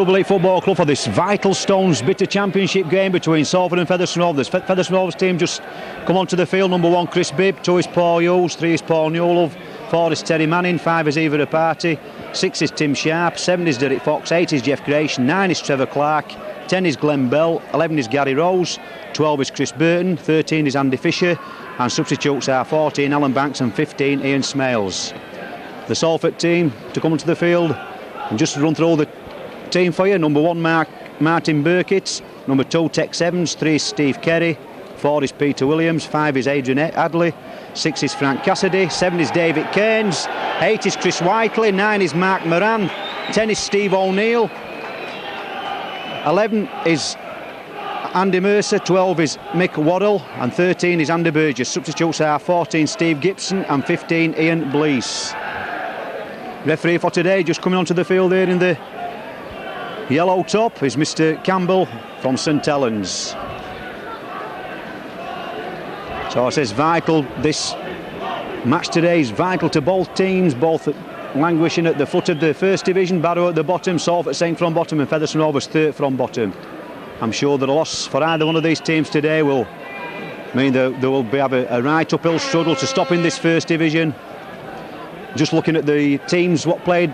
Double Football Club for this vital Stones Bitter Championship game between Salford and Featherstone Rovers. Featherstone Rovers team just come onto the field. Number 1 Chris Bibb, 2 is Paul Hughes, 3 is Paul Newlove, 4 is Terry Manning, 5 is Eva Party, 6 is Tim Sharp, 7 is Derek Fox, 8 is Jeff Grayson, 9 is Trevor Clark, 10 is Glenn Bell, 11 is Gary Rose, 12 is Chris Burton, 13 is Andy Fisher, and substitutes are 14 Alan Banks and 15 Ian Smales. The Salford team to come onto the field and just run through the team for you. Number 1 Martin Burkitt, number 2 Tex Evans, 3 is Steve Kerry, 4 is Peter Williams, 5 is Adrian Adley, 6 is Frank Cassidy, 7 is David Cairns, 8 is Chris Whiteley, 9 is Mark Moran, 10 is Steve O'Neill, 11 is Andy Mercer, 12 is Mick Waddell, and 13 is Andy Burgess. Substitutes are 14 Steve Gibson and 15 Ian Blease. Referee for today just coming onto the field there in the yellow top is Mr Campbell from St Helens. So it says vital, this match today is vital to both teams, both languishing at the foot of the first division, Barrow at the bottom, Salford second from bottom and Featherstone Rovers third from bottom. I'm sure that a loss for either one of these teams today will mean that there will have a right uphill struggle to stop in this first division. Just looking at the teams what played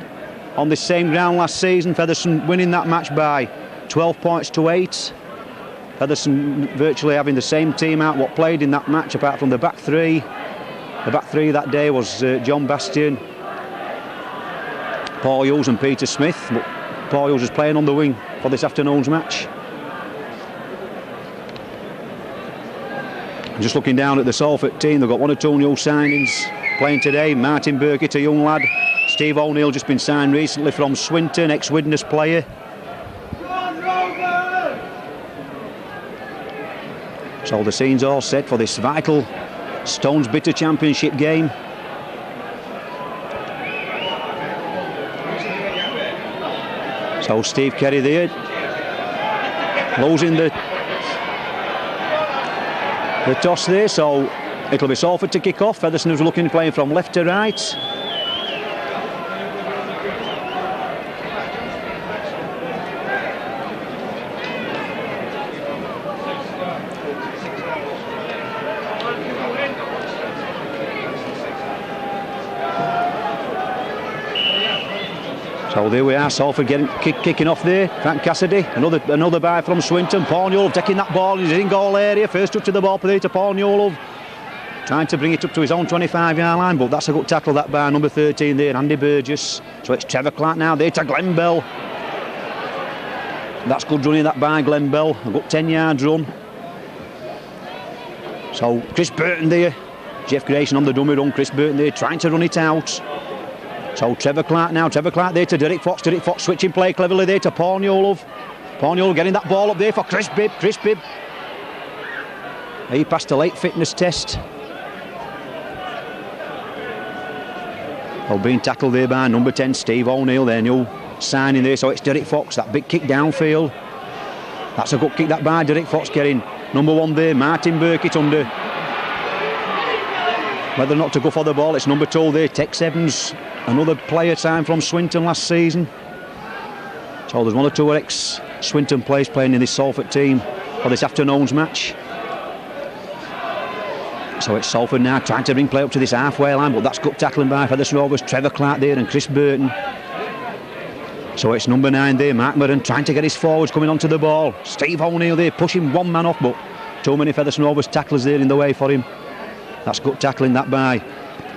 on this same ground last season, Featherstone winning that match by 12 points to 8. Featherstone virtually having the same team out what played in that match apart from the back three. The back three that day was John Bastian, Paul Hughes and Peter Smith, but Paul Hughes is playing on the wing for this afternoon's match. Just looking down at the Salford team, they've got 1 or 2 new signings playing today. Martin Burkitt, a young lad. Steve O'Neill just been signed recently from Swinton, ex-Widnes player. So the scene's all set for this vital Stones Bitter Championship game. So Steve Kerry there, losing the toss there, so it'll be Salford to kick off. Featherstone is looking playing from left to right. So there we are, Salford kicking off there. Frank Cassidy, another buy from Swinton. Paul Newlove taking that ball, he's in goal area. First touch of the ball there to Paul Newlove. Trying to bring it up to his own 25-yard line, but that's a good tackle that by number 13 there, Andy Burgess. So it's Trevor Clark now there to Glenn Bell. That's good running that by Glenn Bell, a good 10-yard run. So Chris Burton there, Jeff Grayson on the dummy run, Chris Burton there trying to run it out. So Trevor Clark now, Trevor Clark there to Derek Fox switching play cleverly there to Paul Newlove. Paul Newlove getting that ball up there for Chris Bibb. He passed a late fitness test. Oh, being tackled there by number 10 Steve O'Neill, their new signing there. So it's Derek Fox, that big kick downfield. That's a good kick that by Derek Fox, getting number 1 there, Martin Burkitt under. Whether or not to go for the ball, it's number 2 there, Tex Evans, another player signed from Swinton last season. So there's 1 or 2 ex-Swinton players playing in this Salford team for this afternoon's match. So it's Salford now trying to bring play up to this halfway line, but that's good tackling by Featherstone Rovers, Trevor Clark there and Chris Burton. So it's number 9 there, Mark Moran, trying to get his forwards coming onto the ball. Steve O'Neill there pushing one man off, but too many Featherstone Rovers tacklers there in the way for him. That's good tackling that by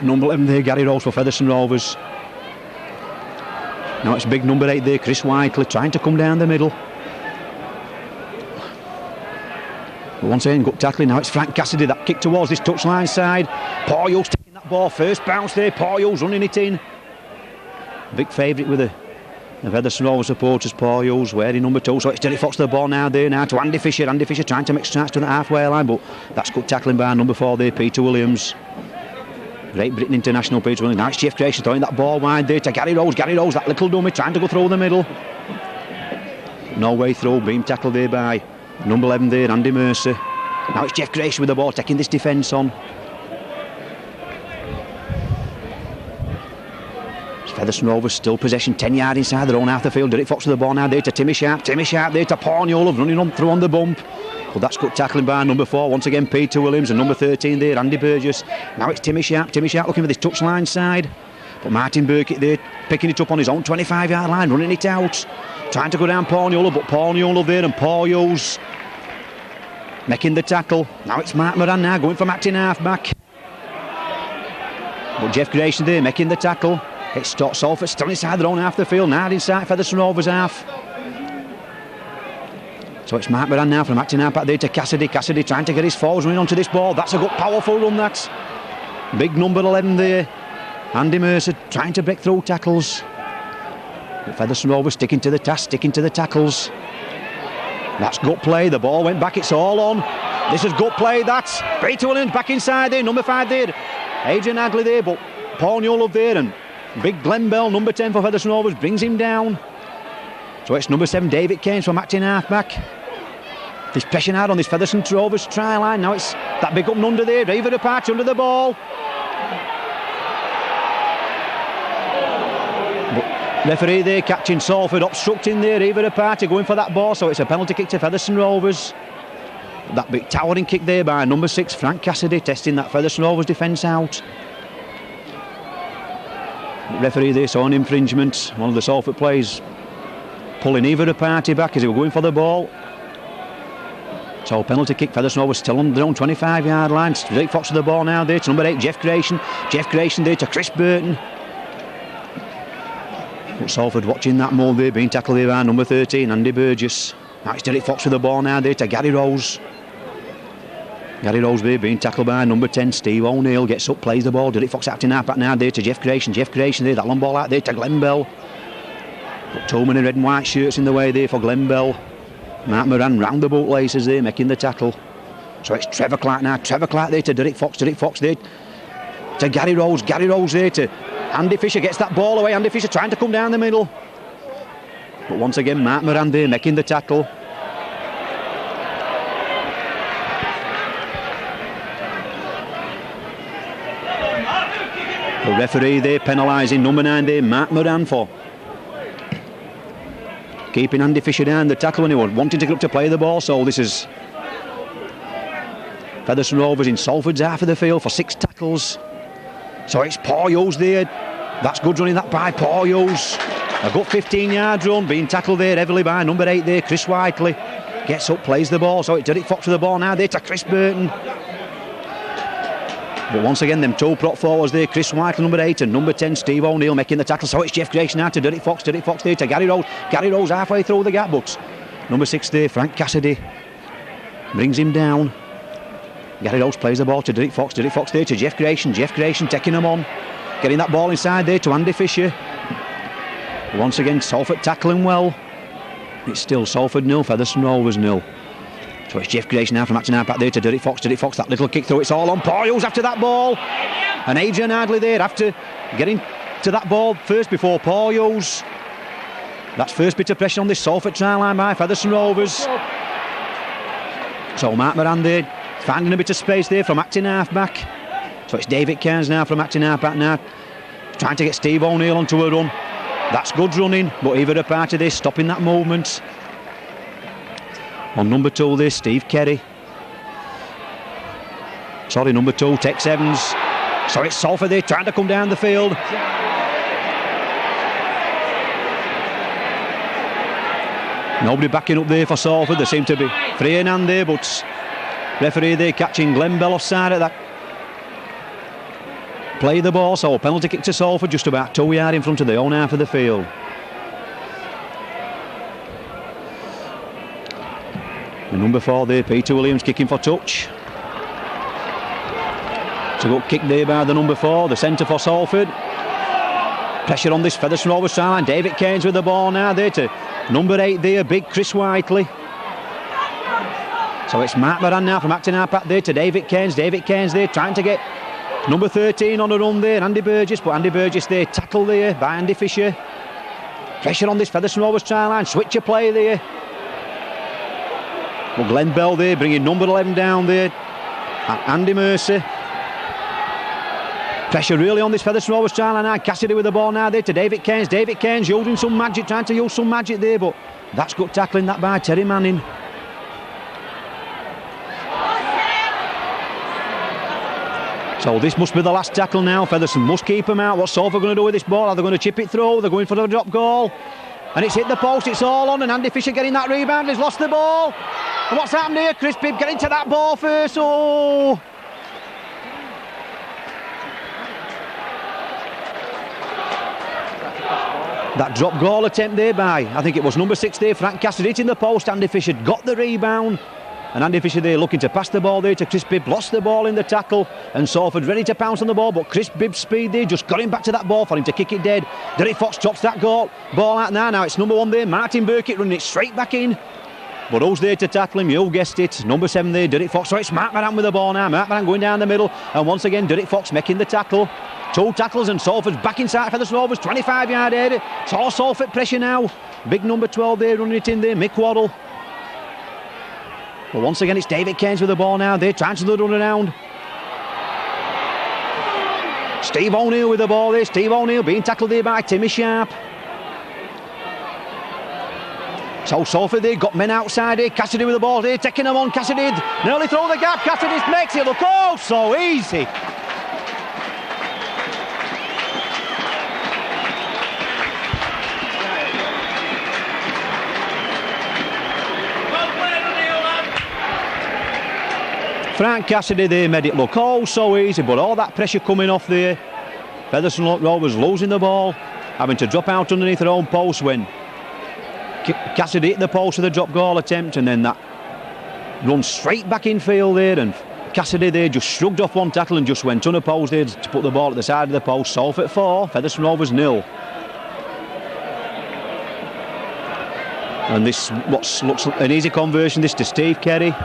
number 11 there, Gary Rose for Featherstone Rovers. Now it's big number 8 there, Chris Whiteley, trying to come down the middle. But once again, good tackling. Now it's Frank Cassidy, that kick towards this touchline side. Paul Hughes taking that ball, first bounce there, Paul Hughes running it in. Big favourite with the Featherstone Rovers supporters, Paul Hughes wearing number 2. So it's Derek Fox to the ball now there now to Andy Fisher. Andy Fisher trying to make starts to the halfway line, but that's good tackling by number 4 there, Peter Williams. Great Britain international Peter Williams. Now it's Jeff Grayson throwing that ball wide there to Gary Rose, that little dummy trying to go through the middle. No way through, being tackled there by number 11 there, Andy Mercer. Now it's Jeff Grayson with the ball, taking this defence on. Featherstone Rovers still possession, 10 yards inside their own half the field. Derek Fox with the ball now there to Timmy Sharp there to Paul Newell, running on through on the bump. But that's good tackling by number 4, once again Peter Williams, and number 13 there, Andy Burgess. Now it's Timmy Sharp looking for this touchline side. But Martin Burkitt there, picking it up on his own 25-yard line, running it out. Trying to go down Paul Newell, but Paul Newell there, and Paul Hughes making the tackle. Now it's Mark Moran now, going from acting half-back. But Jeff Grayson there, making the tackle. It's Salford still inside their own half the field, now inside Featherstone Rovers half. So it's Mark Moran now from acting half-back there to Cassidy. Cassidy trying to get his forwards running onto this ball. That's a good, powerful run, that. Big number 11 there. Andy Mercer trying to break through tackles. But Featherstone Rovers sticking to the task, sticking to the tackles. That's good play, the ball went back, it's all on. This is good play, that's Peter Williams back inside there, number 5 there. Adrian Hadley there, but Paul Newell up there, and big Glenn Bell, number 10 for Featherstone Rovers, brings him down. So it's number 7, David Keynes from acting half-back. He's pressing hard on this Featherstone Rovers try line. Now it's that big up and under there, David Apache under the ball. Referee there catching Salford, obstructing there, Eva Apache going for that ball, so it's a penalty kick to Featherstone Rovers. That big towering kick there by number 6, Frank Cassidy, testing that Featherstone Rovers defence out. Referee there saw an infringement, one of the Salford players pulling Eva Apache back as they were going for the ball. So penalty kick, Featherstone Rovers still on their own 25-yard line. Drake Fox with the ball now there to number 8, Jeff Grayson. Jeff Grayson there to Chris Burton. But Salford watching that move there, being tackled there by number 13, Andy Burgess. Now it's Derek Fox with the ball now there to Gary Rose. Gary Rose there being tackled by number 10, Steve O'Neill. Gets up, plays the ball. Derek Fox acting half back now there to Jeff Grayson. Jeff Grayson there, that long ball out there to Glenn Bell. But 2 men in red and white shirts in the way there for Glenn Bell. Mark Moran round the bootlaces there, making the tackle. So it's Trevor Clark now. Trevor Clark there to Derek Fox. Derek Fox there to Gary Rose. Gary Rose there to Andy Fisher, gets that ball away. Andy Fisher trying to come down the middle. But once again, Mark Moran there making the tackle. The referee there penalising number 9 there, Mark Moran, for keeping Andy Fisher down the tackle when he was wanting to get up to play the ball. So this is Featherstone Rovers in Salford's half of the field for 6 tackles. So it's Paul Hughes there. That's good running that by Paul Hughes. A good 15-yard run, being tackled there heavily by number 8 there, Chris Whiteley. Gets up, plays the ball. So it's Derek Fox with the ball now there to Chris Burton. But once again, them 2 prop forwards there, Chris Whiteley, number 8, and number 10, Steve O'Neill, making the tackle. So it's Jeff Grayson now to Derek Fox. Derek Fox there to Gary Rose. Gary Rose halfway through the gap, but number 6 there, Frank Cassidy, brings him down. Gary Rose plays the ball to Derek Fox. Derek Fox there to Jeff Grayson. Jeff Grayson taking him on. Getting that ball inside there to Andy Fisher. Once again, Salford tackling well. It's still Salford 0, Featherstone Rovers 0. So it's Jeff Grayson now from acting out back there to Derek Fox. Derek Fox, that little kick through, it's all on Paul Hughes after that ball. And Adrian Hadley there after getting to that ball first before Paul Hughes. That's first bit of pressure on this Salford try line by Featherstone Rovers. So Mark Moran there, finding a bit of space there from acting half-back. So it's David Cairns now from acting half-back now, trying to get Steve O'Neill onto a run. That's good running, but either a part of this, stopping that movement. On number 2 there, Steve Kerry. Sorry, number 2, Tex Evans. So it's Salford there, trying to come down the field. Nobody backing up there for Salford. There seem to be free in hand there, but referee there catching Glenn Bell offside at that. Play the ball, so penalty kick to Salford, just about 2 yards in front of the own half of the field. And number 4 there, Peter Williams, kicking for touch. It's a good kick there by the number 4, the centre for Salford. Pressure on this Featherstone Rovers try line. David Keynes with the ball now there to number 8 there, big Chris Whiteley. So it's Mark Moran now from acting half back there to David Keynes. David Keynes there trying to get number 13 on a run there, Andy Burgess, but Andy Burgess there, tackle there by Andy Fisher. Pressure on this Featherstone Rovers try line, switch of play there. But Glenn Bell there, bringing number 11 down there, and Andy Mercer. Pressure really on this Featherstone Rovers try line now. Cassidy with the ball now there to David Keynes. David Keynes using some magic, trying to use some magic there, but that's good tackling that by Terry Manning. So this must be the last tackle now. Featherstone must keep him out. What's Salford going to do with this ball? Are they going to chip it through? They're going for the drop goal. And it's hit the post, it's all on, and Andy Fisher getting that rebound. He's lost the ball. And what's happened here? Chris Bibb getting to that ball first. Oh! That drop goal attempt there by, I think it was number 6 there, Frank Cassidy, hitting the post. Andy Fisher got the rebound. And Andy Fisher there looking to pass the ball there to Chris Bibb, lost the ball in the tackle, and Salford ready to pounce on the ball, but Chris Bibb's speed there just got him back to that ball for him to kick it dead. Derek Fox drops that ball out now it's number 1 there, Martin Burkitt running it straight back in. But who's there to tackle him? You guessed it, number 7 there, Derek Fox. So it's Mark Moran with the ball now, Mark Moran going down the middle, and once again Derek Fox making the tackle. 2 tackles and Salford's back inside for the Rovers, 25-yard area. It's all Salford pressure now. Big number 12 there running it in there, Mick Waddle. But once again it's David Keynes with the ball now. They're trying to run around. Steve O'Neill with the ball there. Steve O'Neill being tackled there by Timmy Sharp. So Salford there got men outside here. Cassidy with the ball there, taking them on. Cassidy nearly through the gap. Cassidy makes it look oh so easy. Frank Cassidy there made it look oh so easy, but all that pressure coming off there. Featherstone Rovers losing the ball, having to drop out underneath their own post when Cassidy hit the post with a drop goal attempt, and then that run straight back in field there, and Cassidy there just shrugged off one tackle and just went unopposed there to put the ball at the side of the post. Salford 4, Featherstone Rovers 0. And this looks an easy conversion this to Steve Kerry.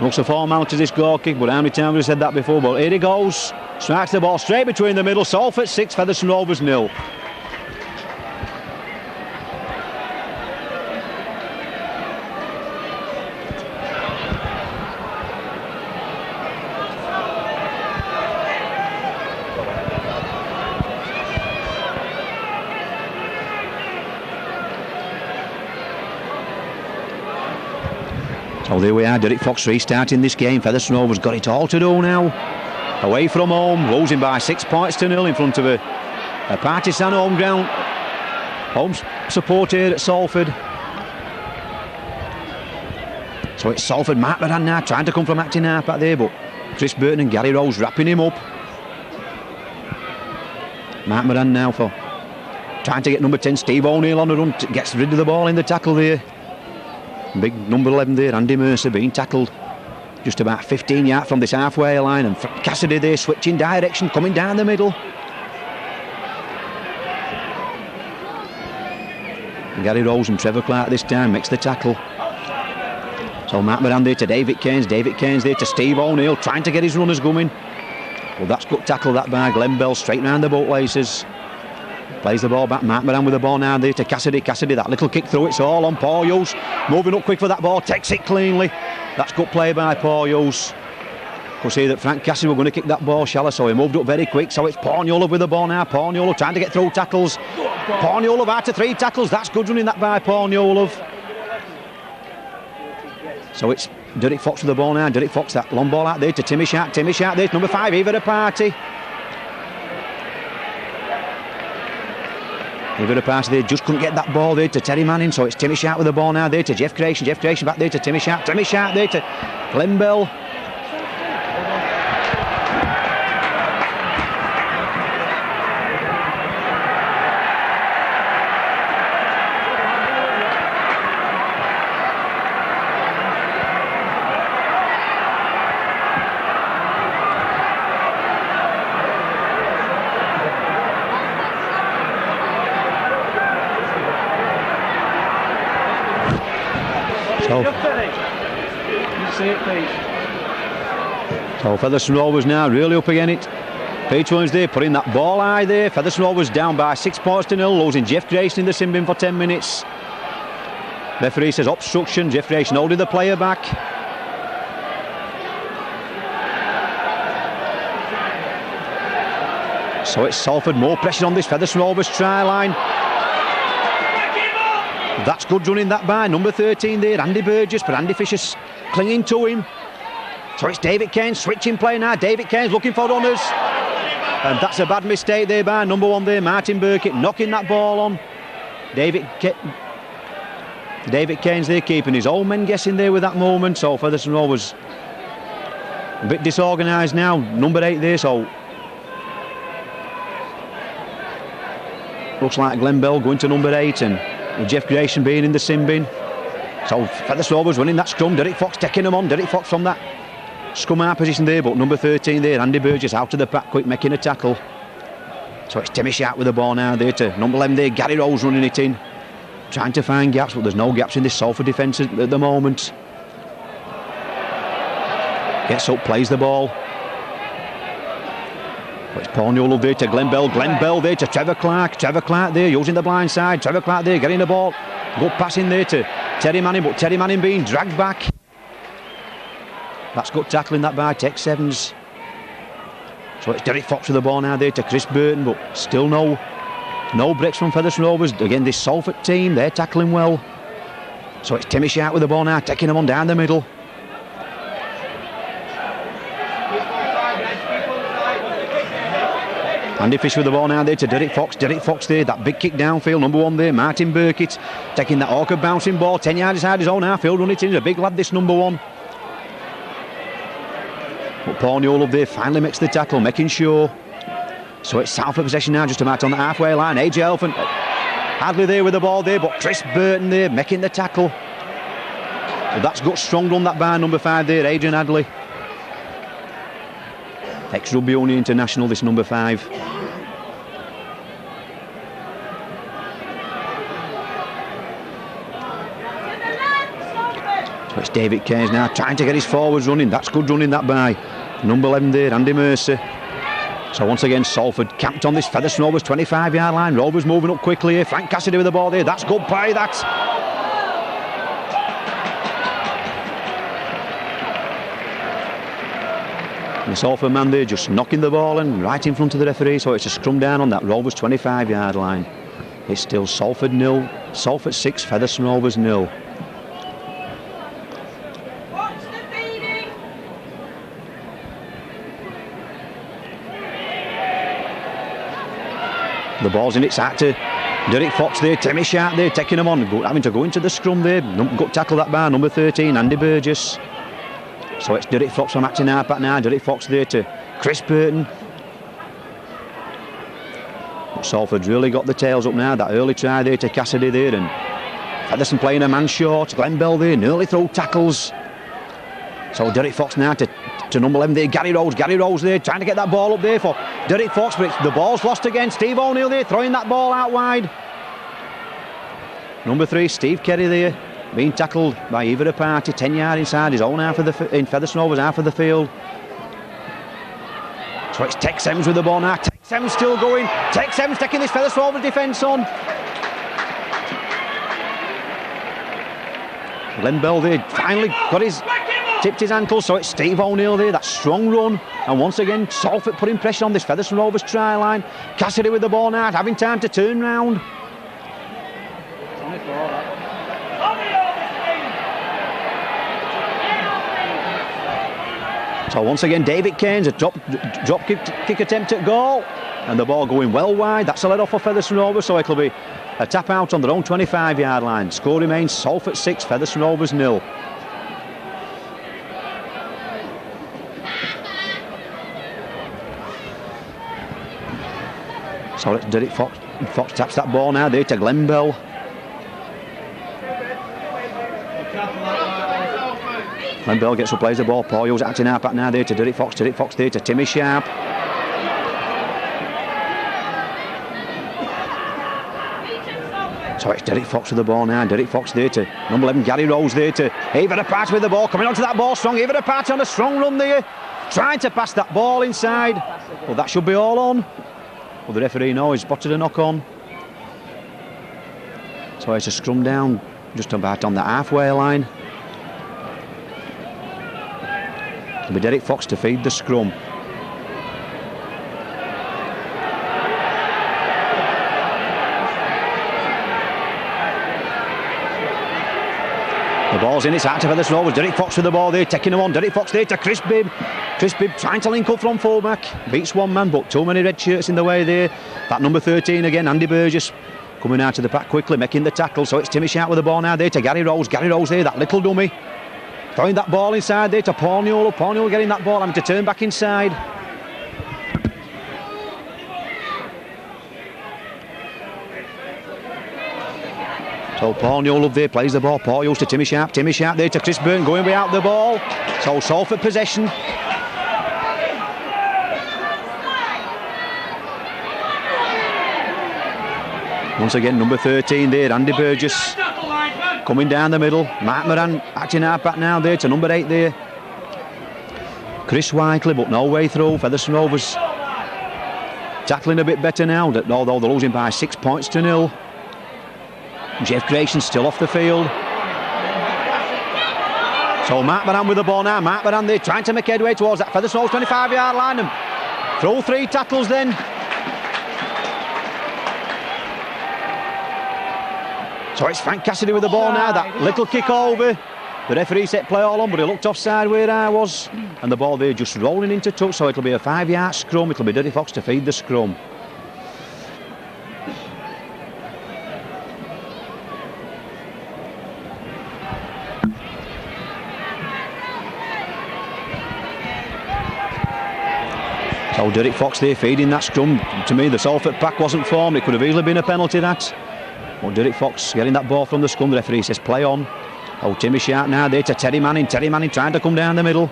Looks a formality this goal kick, but how many times have we said that before? But here he goes, strikes the ball straight between the middle. Salford 6, Featherstone Rovers 0. So there we are, Derek Fox restarting this game. Featherstone Rovers got it all to do now. Away from home, losing by 6 points to 0 in front of a partisan home ground. Home support here at Salford. So it's Salford, Mark Moran now trying to come from acting half back there, but Chris Burton and Gary Rose wrapping him up. Mark Moran now for trying to get number 10 Steve O'Neill on the run, gets rid of the ball in the tackle there. Big number 11 there, Andy Mercer being tackled just about 15 yards from this halfway line, and Cassidy there switching direction, coming down the middle. And Gary Rose and Trevor Clark this time makes the tackle. So Mark Moran there to David Keynes there to Steve O'Neill, trying to get his runners going. Well, that's good tackle that by Glenn Bell, straight round the bootlaces. Plays the ball back, Mark Moran with the ball now there to Cassidy. Cassidy, that little kick through, it's all on Paul Hughes. Moving up quick for that ball, takes it cleanly. That's good play by Paul Hughes. Could see that Frank Cassidy were going to kick that ball shallow, so he moved up very quick. So it's Paul Newell with the ball now. Paul Newell trying to get through tackles. Paul Newell after 3 tackles. That's good running that by Paul Newell. So it's Derek Fox with the ball now. Derek Fox, that long ball out there to Timmy Sharp. Timmy Sharp there's number 5, Eva Party. Eva Party there just couldn't get that ball there to Terry Manning, so it's Timmy Sharp with the ball now there to Jeff Creation. Jeff Creation back there to Timmy Sharp. Timmy Sharp there to Glenn Bell. So Featherstone Rovers now really up again it. Peter Williams there putting that ball high there. Featherstone Rovers down by 6 points to 0, losing Jeff Grayson in the sin bin for 10 minutes. Referee says obstruction. Jeff Grayson holding the player back. So it's Salford, more pressure on this Featherstone Rovers try line. That's good running that by number 13 there, Andy Burgess, but Andy Fisher's clinging to him. So it's David Keynes switching play now. David Keynes looking for runners. And that's a bad mistake there by number 1 there, Martin Burkitt, knocking that ball on. David Keynes there keeping his old men guessing there with that moment. So Featherstone Rovers a bit disorganised now. Number 8 there, so looks like Glenn Bell going to number 8 and Jeff Grayson being in the sin bin. So Featherstone Rovers winning that scrum. Derek Fox taking them on. Derek Fox from that scrum half position there, but number 13 there, Andy Burgess out of the pack quick, making a tackle. So it's Timmy Sharp with the ball now there to number 11 there, Gary Rose running it in, trying to find gaps, but there's no gaps in this Salford defence at the moment. Gets up, plays the ball. But it's Paul Newell there to Glenn Bell. Glenn Bell there to Trevor Clark. Trevor Clark there using the blind side. Trevor Clark there getting the ball. Good pass in there to Terry Manning, but Terry Manning being dragged back. That's good tackling that by Tex Sevens. So it's Derek Fox with the ball now there to Chris Burton, but still no breaks from Featherstone Rovers. Again, this Salford team, they're tackling well. So it's Timmy Sharp with the ball now, taking them on down the middle. Andy Fish with the ball now there to Derek Fox. Derek Fox there, that big kick downfield, number 1 there, Martin Burkitt, taking that awkward bouncing ball, 10 yards inside his own half field, run it in. He's a big lad, this number 1. But Paul Newell up there finally makes the tackle, making sure. So it's Salford possession now, just about on the halfway line. AJ Elephant, Hadley there with the ball there, but Chris Burton there making the tackle. But that's got strong run that by number 5 there, Adrian Hadley. Ex-Rugby Union international, this number 5. So it's David Keynes now trying to get his forwards running. That's good running that by number 11 there, Andy Mercer. So once again Salford camped on this Featherstone Rovers 25-yard line. Rovers moving up quickly here. Frank Cassidy with the ball there. That's good play, that. The Salford man there just knocking the ball and right in front of the referee. So it's a scrum down on that Rovers 25-yard line. It's still Salford 0, Salford 6, Featherstone Rovers 0. The ball's in its hat to Derek Fox there, Timmy Sharp there, taking him on, having to go into the scrum there. Got tackle that by number 13, Andy Burgess. So it's Derek Fox from acting half back now. Derek Fox there to Chris Burton. But Salford's really got the tails up now. That early try there to Cassidy there, and Featherstone playing a man short. Glenn Bell there, nearly through tackles. So Derek Fox now to number 11 there, Gary Rose. Gary Rose there trying to get that ball up there for Derek Fox, but the ball's lost again. Steve O'Neill there throwing that ball out wide. Number 3, Steve Kerry there, being tackled by either a party, 10 yards inside his own half of the in Featherstone Rovers half of the field. So it's Tex Evans with the ball now. Tex Evans still going. Tex Evans taking this Featherstone Rovers defence on. Glenn Bell there finally tipped his ankle, so it's Steve O'Neill there, that strong run, and once again Salford putting pressure on this Featherstone Rovers try line. Cassidy with the ball now, having time to turn round. So once again David Keynes, a drop kick attempt at goal, and the ball going well wide. That's a let off for Featherstone Rovers, so it'll be a tap out on their own 25-yard line. Score remains Salford 6, Featherstone Rovers 0. So it's Derek Fox. Fox taps that ball now there to Glenn Bell. Glenn Bell gets up, plays the ball. Paul Hughes acting out back now there to Derek Fox. Derek Fox there to Timmy Sharp. So it's Derek Fox with the ball now. Derek Fox there to number 11, Gary Rose there to Ava Apart with the ball. Coming onto that ball strong. Ava Apart on a strong run there. Trying to pass that ball inside. Well, that should be all on. Well, the referee knows he's spotted a knock on. So it's a scrum down just about on the halfway line. It'll be Derek Fox to feed the scrum. The ball's in, it's out to Featherstone Rovers. Derek Fox with the ball there, taking him on. Derek Fox there to Chris Bibb. Chris Bibb trying to link up from fullback. Beats one man, but too many red shirts in the way there. That number 13 again, Andy Burgess, coming out of the pack quickly, making the tackle. So it's Timmy Sharp with the ball now there to Gary Rose. Gary Rose there, that little dummy. Throwing that ball inside there to Paul Newell. Paul Newell getting that ball, having to turn back inside. So Paul Newell up there plays the ball. Paul Hughes to Timmy Sharp. Timmy Sharp there to Chris Burton, going without the ball. So Salford possession. Once again, number 13 there, Andy Burgess, coming down the middle. Mark Moran acting half-back now there to number 8 there. Chris Whiteley, but no way through. Featherstone Rovers tackling a bit better now, although they're losing by 6 points to 0. Jeff Grayson still off the field. So Mark Moran with the ball now. Mark Moran there trying to make headway towards that Featherstone Rovers 25-yard line. And through 3 tackles then. So it's Frank Cassidy with the ball now. That little kick over. The referee set play all on, but he looked offside where I was. And the ball there just rolling into touch. So it'll be a 5-yard scrum. It'll be Derek Fox to feed the scrum. So Derek Fox there feeding that scrum. To me, the Salford pack wasn't formed. It could have easily been a penalty, that. Well, Derek Fox getting that ball from the scrum. The referee says play on. Oh, Timmy Sharp now there to Terry Manning. Terry Manning trying to come down the middle.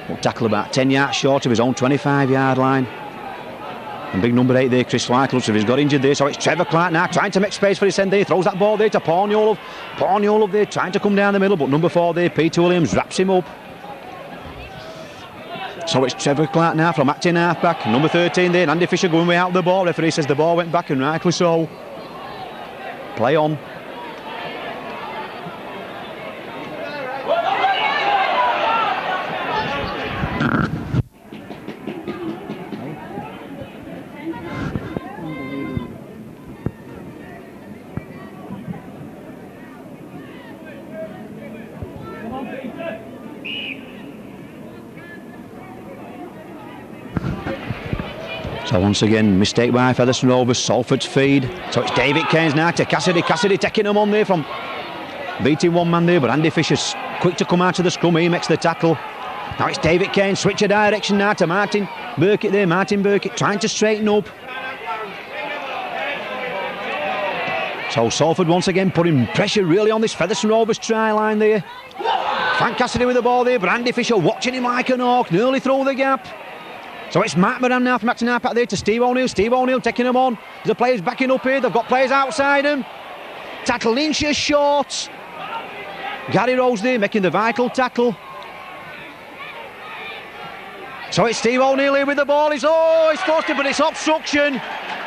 Well, tackle about 10 yards short of his own 25-yard line. And big number 8 there, Chris White, looks as if he's got injured there. So it's Trevor Clark now trying to make space for his end there. He throws that ball there to Paul Newell. Paul Newell there trying to come down the middle, but number 4 there, Peter Williams, wraps him up. So it's Trevor Clark now from acting half-back. Number 13 there, Andy Fisher going way out the ball. Referee says the ball went back, and rightly so. Play on. So once again, mistake by Featherstone Rovers, Salford's feed. So it's David Keynes now to Cassidy. Cassidy taking him on there from beating one man there, but Andy Fisher's quick to come out of the scrum. He makes the tackle. Now it's David Keynes, switch of direction now to Martin Burkitt there. Martin Burkitt trying to straighten up. So Salford once again putting pressure really on this Featherstone Rovers try line there. Frank Cassidy with the ball there, but Andy Fisher watching him like an hawk, nearly through the gap. So it's Mark Moran now from acting half-back there to Steve O'Neill. Steve O'Neill taking him on. The players backing up here. They've got players outside him. Tackle inches short. Gary Rose there making the vital tackle. So it's Steve O'Neill here with the ball. It's forced it, but it's obstruction.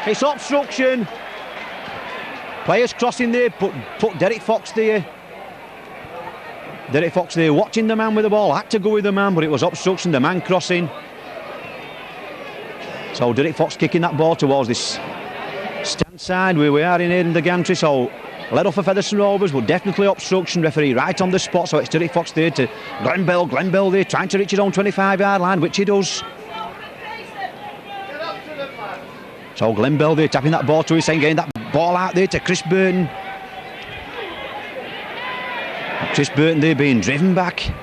It's obstruction. Players crossing there. Put Derek Fox there. Derek Fox there watching the man with the ball. Had to go with the man, but it was obstruction. The man crossing. So Derek Fox kicking that ball towards this stand side where we are in the gantry. So let off for Featherstone Rovers, but definitely obstruction. Referee right on the spot. So it's Derek Fox there to Glenn Bell. Glenn Bell there trying to reach his own 25-yard line, which he does. So Glenn Bell there tapping that ball to his end, getting that ball out there to Chris Burton. Chris Burton there being driven back.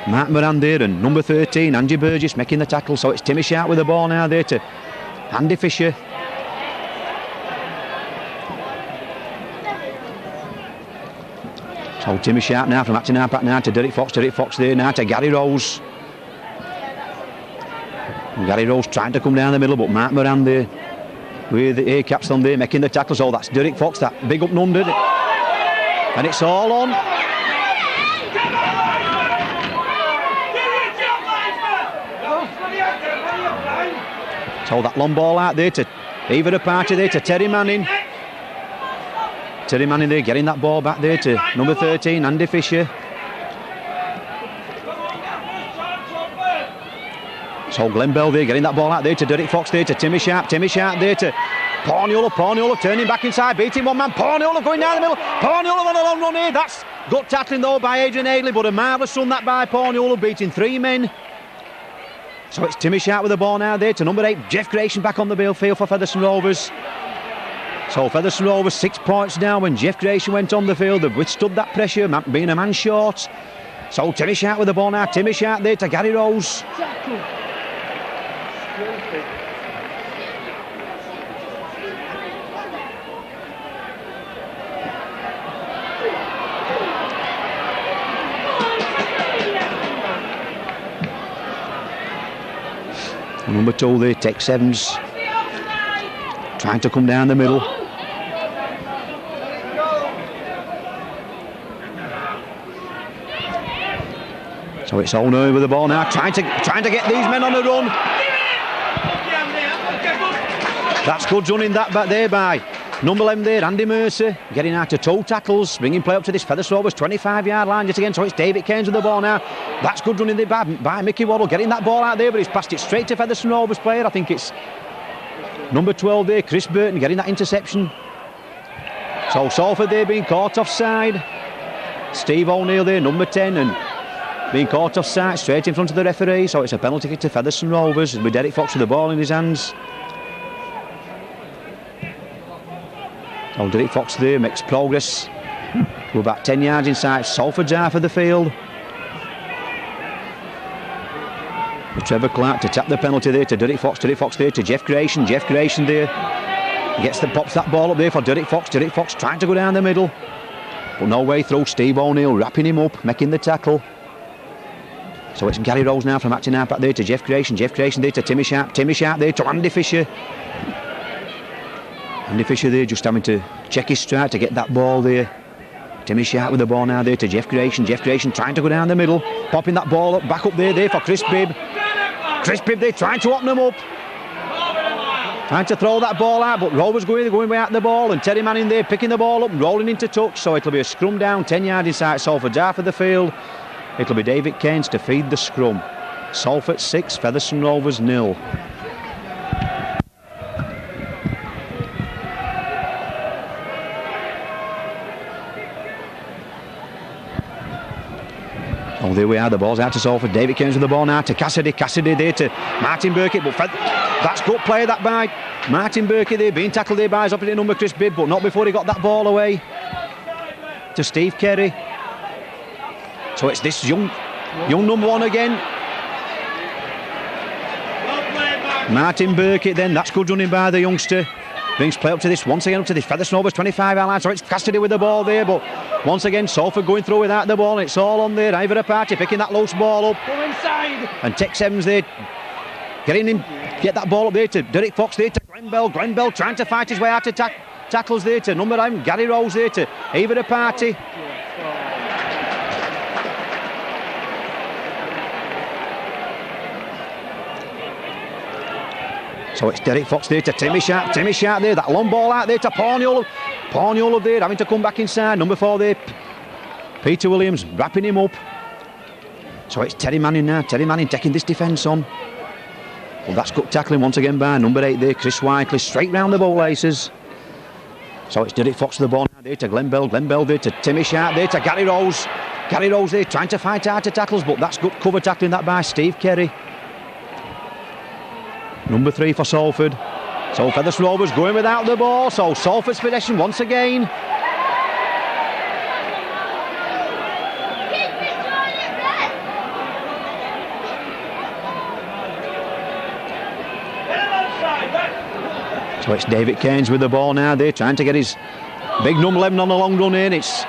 Mark Moran there and number 13, Andy Burgess making the tackle. So it's Timmy Sharp with the ball now there to Andy Fisher. So Timmy Sharp now from acting half-back now to Derek Fox. Derek Fox there now to Gary Rose. And Gary Rose trying to come down the middle, but Mark Moran there with the A-caps on there making the tackle. So that's Derek Fox, that big up and under. And it's all on. So that long ball out there to Eva the party there to Terry Manning. Terry Manning there getting that ball back there to number 13, Andy Fisher. So Glenn Bell there getting that ball out there to Derek Fox there to Timmy Sharp. Timmy Sharp there to Paul Newell. Paul Newell turning back inside, beating one man. Paul Newell going down the middle. Paul Newell on a long run here. That's Good tackling though by Adrian Aidley, but a marvellous run that by Paul Newell, beating 3 men. So it's Timmy Sharp with the ball now there to number 8, Jeff Grayson back on the field for Featherstone Rovers. So Featherstone Rovers 6 points now. When Jeff Grayson went on the field, they've withstood that pressure, being a man short. So Timmy Sharp with the ball now, Timmy Sharp there to Gary Rose. Number 2 there, Tex Evans, trying to come down the middle. So it's O'Neill with the ball now, trying to get these men on a run. That's good running that back there by number 11 there, Andy Mercer, getting out to 2 tackles, bringing play up to this Featherstone Rovers 25-yard line yet again. So it's David Keynes with the ball now. That's good running there by Mickey Waddle, getting that ball out there, but he's passed it straight to Featherstone Rovers player. I think it's number 12 there, Chris Burton, getting that interception. So Salford there being caught offside. Steve O'Neill there, number 10, and being caught offside straight in front of the referee. So it's a penalty kick to Featherstone Rovers with Derek Fox with the ball in his hands. Oh, Derek Fox there makes progress. We're about 10 yards inside Salford's half of the field. Trevor Clark to tap the penalty there to Derek Fox there to Jeff Grayson. Jeff Grayson there pops that ball up there for Derek Fox. Derek Fox trying to go down the middle, but no way through. Steve O'Neill wrapping him up, making the tackle. So it's Gary Rose now from acting half back there to Jeff Grayson. Jeff Grayson there to Timmy Sharp. Timmy Sharp there to Andy Fisher. Andy Fisher there just having to check his stride to get that ball there. Timmy Sharp with the ball now there to Jeff Grayson. Jeff Grayson trying to go down the middle, popping that ball up, back up there for Chris Bibb. Chris Bibb there trying to open them up. Trying to throw that ball out, but Rovers going way out the ball, and Terry Manning there picking the ball up and rolling into touch. So it'll be a scrum down 10 yards inside Salford's half of the field. It'll be David Keynes to feed the scrum. Salford 6, Featherstone Rovers 0. Oh, there we are, the ball's out to Salford. David Keynes with the ball now to Cassidy. Cassidy there to Martin Burkitt, but that's good play that by Martin Burkitt there, being tackled there by his opposite number Chris Bibb, but not before he got that ball away to Steve Kerry. So it's this young number 1 again. Martin Burkitt then, that's good running by the youngster. Brings play up to this, once again up to this Featherstone Rovers 25-yard line. So it's Cassidy with the ball there, but once again Salford going through without the ball, and it's all on there. Ivor Party picking that loose ball up. Go inside. And Tex Evans there, getting in, get that ball up there to Derek Fox there to Glenn Bell. Glenn Bell trying to fight his way out to tackles there to number 9, Gary Rose there to Ivor Party. So it's Derek Fox there to Timmy Sharp. Timmy Sharp there, that long ball out there to Paul Newell. Paul Newell there having to come back inside. Number 4 there, Peter Williams wrapping him up. So it's Terry Manning now. Terry Manning taking this defence on. Well, that's good tackling once again by number 8 there, Chris Whiteley, straight round the bootlaces. So it's Derek Fox with the ball now there to Glenn Bell. Glenn Bell there to Timmy Sharp there to Gary Rose. Gary Rose there trying to fight out to tackles, but that's good cover tackling that by Steve Kerry. Number 3 for Salford. So Featherstone Rovers going without the ball. So Salford's possession once again. So it's David Keynes with the ball now. They're trying to get his big number 11 on a long run in. It's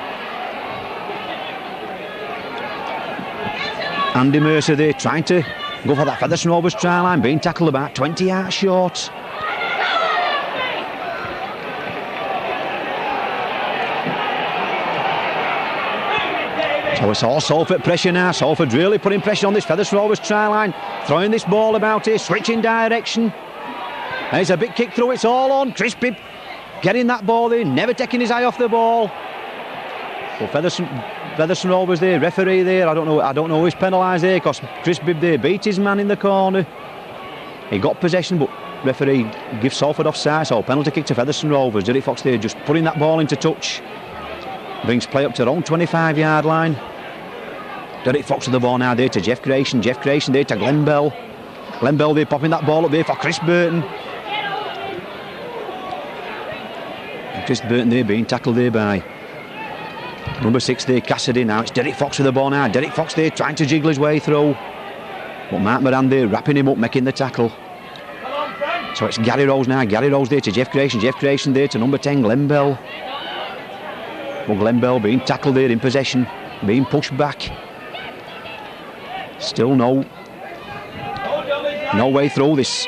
Andy Mercer there trying to go for that Featherstone Rovers try line, being tackled about 20 yards short. So it's all Salford pressure now. Salford really putting pressure on this Featherstone Rovers try line, throwing this ball about here, switching direction. There's a big kick through, it's all on. Chris Bibb getting that ball there, never taking his eye off the ball. Well, Featherstone Rovers there, referee there, I don't know who's penalised there, because Chris Bibb there beat his man in the corner. He got possession, but referee gives Salford offside, so penalty kick to Featherstone Rovers. Derek Fox there just putting that ball into touch. Brings play up to their own 25-yard line. Derek Fox with the ball now there to Jeff Grayson. Jeff Grayson there to Glenn Bell. Glenn Bell there popping that ball up there for Chris Burton. And Chris Burton there being tackled there by number 6 there, Cassidy. Now it's Derek Fox with the ball now. Derek Fox there trying to jiggle his way through. But Mark Moran there wrapping him up, making the tackle. So it's Gary Rose now. Gary Rose there to Jeff Grayson. Jeff Grayson there to number 10, Glenn Bell. Well, Glenn Bell being tackled there in possession, being pushed back. Still no way through this